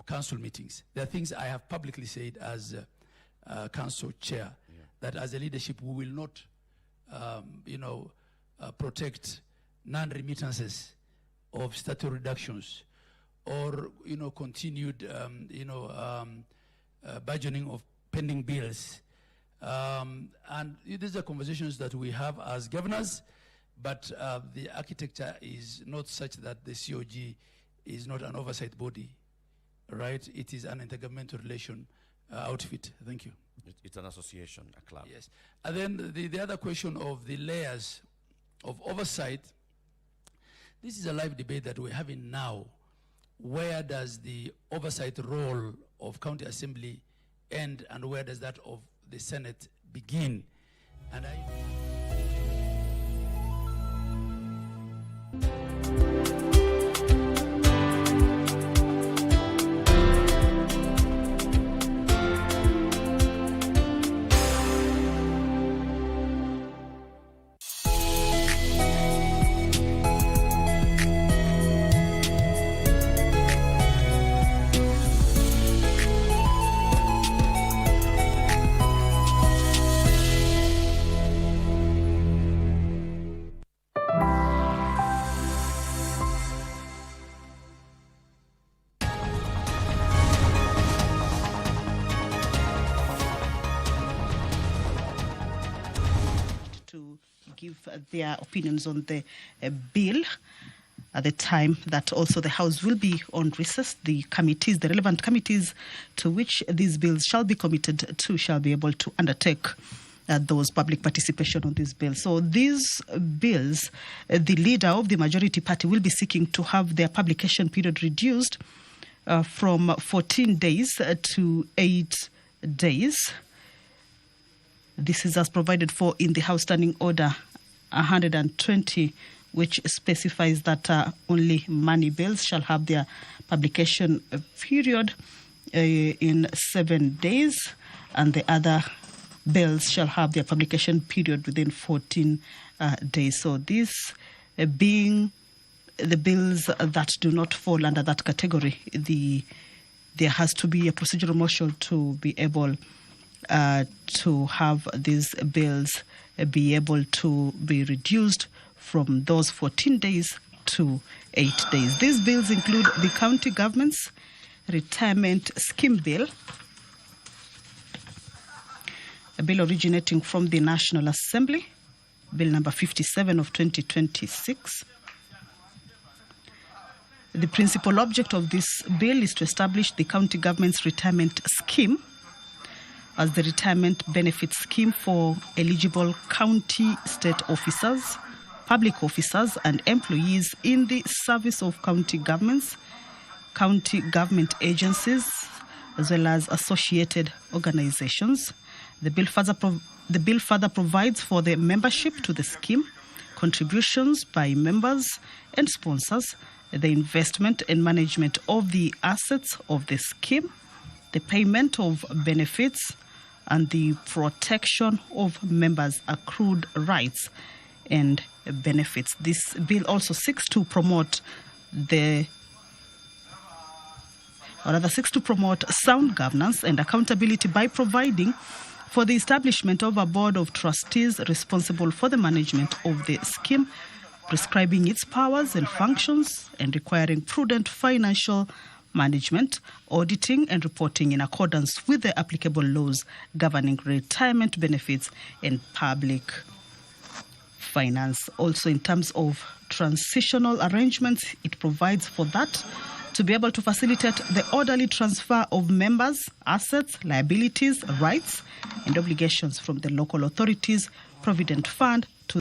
council meetings. There are things I have publicly said as council chair, that as a leadership we will not, protect non-remittances of statutory reductions, or continued budgeting of pending bills. And these are conversations that we have as governors, but the architecture is not such that the COG is not an oversight body, right? It is an intergovernmental relation outfit. Thank you. It's an association, a club. Yes. And then the other question of the layers of oversight, this is a live debate that we're having now. Where does the oversight role of county assembly end, and where does that of the Senate begin? And their opinions on the bill at the time that also the House will be on recess. The committees, the relevant committees to which these bills shall be committed to, shall be able to undertake those public participation on these bills. So these bills, the leader of the majority party will be seeking to have their publication period reduced from 14 days to 8 days. This is as provided for in the House Standing Order 120, which specifies that only money bills shall have their publication period in 7 days, and the other bills shall have their publication period within 14 days. So these being the bills that do not fall under that category, there has to be a procedural motion to be able to have these bills be able to be reduced from those 14 days to 8 days. These bills include the county government's retirement scheme bill, a bill originating from the National Assembly, Bill number 57 of 2026. The principal object of this bill is to establish the county government's retirement scheme as the retirement benefit scheme for eligible county, state officers, public officers and employees in the service of county governments, county government agencies, as well as associated organizations. The bill further provides for the membership to the scheme, contributions by members and sponsors, the investment and management of the assets of the scheme, the payment of benefits, and the protection of members' accrued rights and benefits. This bill also seeks to promote sound governance and accountability by providing for the establishment of a board of trustees responsible for the management of the scheme, prescribing its powers and functions and requiring prudent financial management, auditing and reporting in accordance with the applicable laws governing retirement benefits and public finance. Also, in terms of transitional arrangements, it provides for that to be able to facilitate the orderly transfer of members' assets, liabilities, rights, and obligations from the local authorities' provident fund to